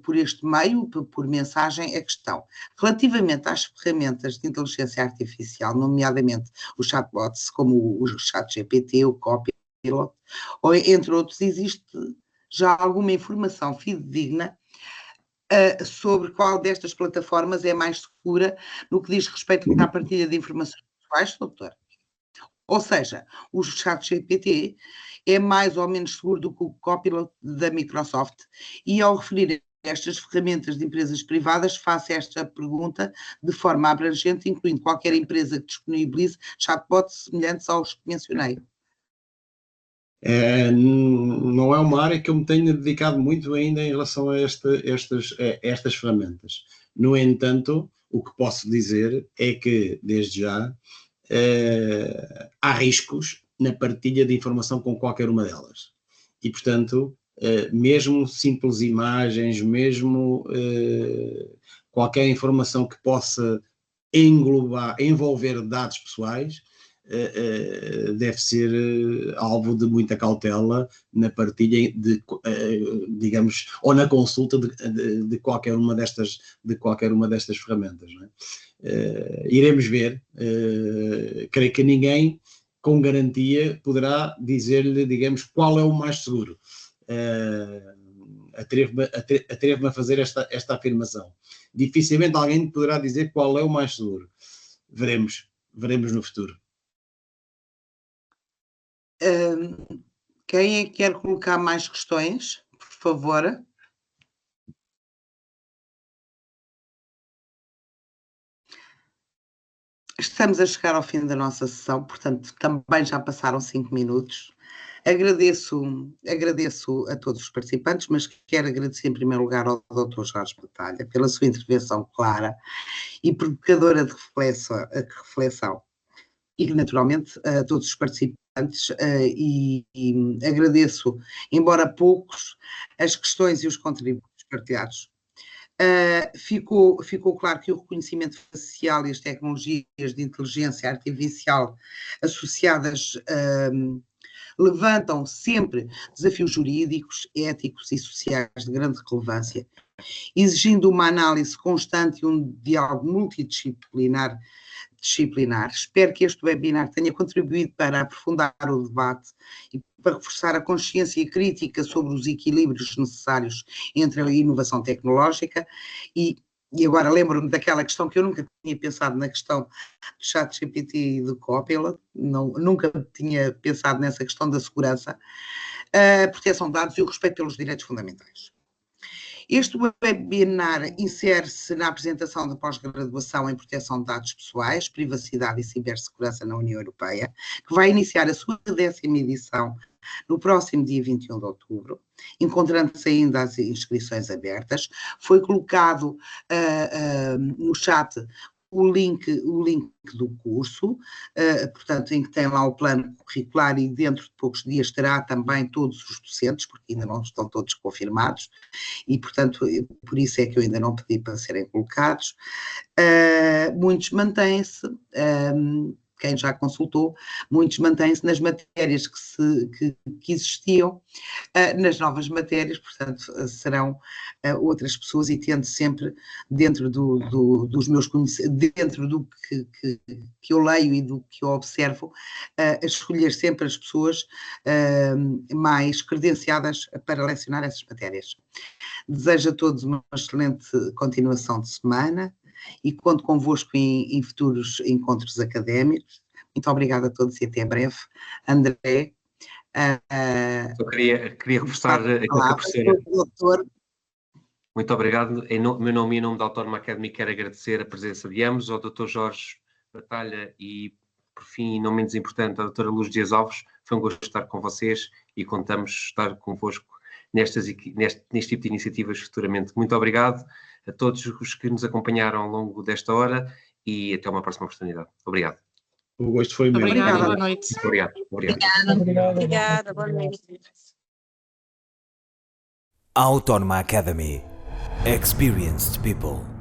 por este meio, por mensagem, a questão. Relativamente às ferramentas de inteligência artificial, nomeadamente os chatbots, como o ChatGPT, o Copilot, ou entre outros, existe já alguma informação fidedigna sobre qual destas plataformas é mais segura no que diz respeito à partilha de informações pessoais, doutor? Ou seja, o ChatGPT é mais ou menos seguro do que o Copilot da Microsoft. E ao referir estas ferramentas de empresas privadas, faço esta pergunta de forma abrangente, incluindo qualquer empresa que disponibilize chatbots semelhantes aos que mencionei. Não é uma área que eu me tenha dedicado muito ainda em relação a estas ferramentas. No entanto, o que posso dizer é que, desde já, há riscos na partilha de informação com qualquer uma delas. E, portanto, mesmo simples imagens, mesmo qualquer informação que possa envolver dados pessoais, deve ser alvo de muita cautela na partilha digamos, ou na consulta de qualquer uma destas ferramentas, não é? Iremos ver. Creio que ninguém com garantia poderá dizer-lhe, digamos, qual é o mais seguro. Atrevo-me a fazer esta afirmação. Dificilmente alguém poderá dizer qual é o mais seguro. Veremos no futuro. Quem é que quer colocar mais questões, por favor? Estamos a chegar ao fim da nossa sessão, portanto, também já passaram 5 minutos. Agradeço a todos os participantes, mas quero agradecer em primeiro lugar ao Dr. Jorge Batalha pela sua intervenção clara e provocadora de reflexão. E, naturalmente, a todos os participantes e agradeço, embora poucos, as questões e os contributos partilhados. Ficou claro que o reconhecimento facial e as tecnologias de inteligência artificial associadas levantam sempre desafios jurídicos, éticos e sociais de grande relevância, exigindo uma análise constante e um diálogo multidisciplinar. Espero que este webinar tenha contribuído para aprofundar o debate e para reforçar a consciência crítica sobre os equilíbrios necessários entre a inovação tecnológica e agora lembro-me daquela questão que eu nunca tinha pensado na questão do ChatGPT e do Copilot, nunca tinha pensado nessa questão da segurança, a proteção de dados e o respeito pelos direitos fundamentais. Este webinar insere-se na apresentação da pós-graduação em proteção de dados pessoais, privacidade e cibersegurança na União Europeia, que vai iniciar a sua 10ª edição no próximo dia 21 de outubro, encontrando-se ainda as inscrições abertas. Foi colocado no chat o link do curso, portanto, em que tem lá o plano curricular e dentro de poucos dias terá também todos os docentes, porque ainda não estão todos confirmados, e, portanto, por isso é que eu ainda não pedi para serem colocados. Muitos mantêm-se, quem já consultou, muitos mantêm-se nas matérias que existiam, nas novas matérias, portanto, serão outras pessoas e tento sempre, dentro dos meus conhecimentos, dentro do que eu leio e do que eu observo, a escolher sempre as pessoas mais credenciadas para lecionar essas matérias. Desejo a todos uma excelente continuação de semana e conto convosco em futuros encontros académicos. Muito obrigada a todos e até breve. André. Eu queria reforçar aquilo que a professora... Doutor. Muito obrigado. Em meu nome e em nome da Autónoma Academy, quero agradecer a presença de ambos, ao Dr. Jorge Batalha e, por fim, e não menos importante, à Dra. Luz Dias Alves. Foi um gosto estar com vocês e contamos estar convosco neste tipo de iniciativas futuramente. Muito obrigado a todos os que nos acompanharam ao longo desta hora e até uma próxima oportunidade. Obrigado. O gosto foi meu. Obrigada, boa noite. Obrigado. Obrigada, boa noite. Autónoma Academy. Experienced people.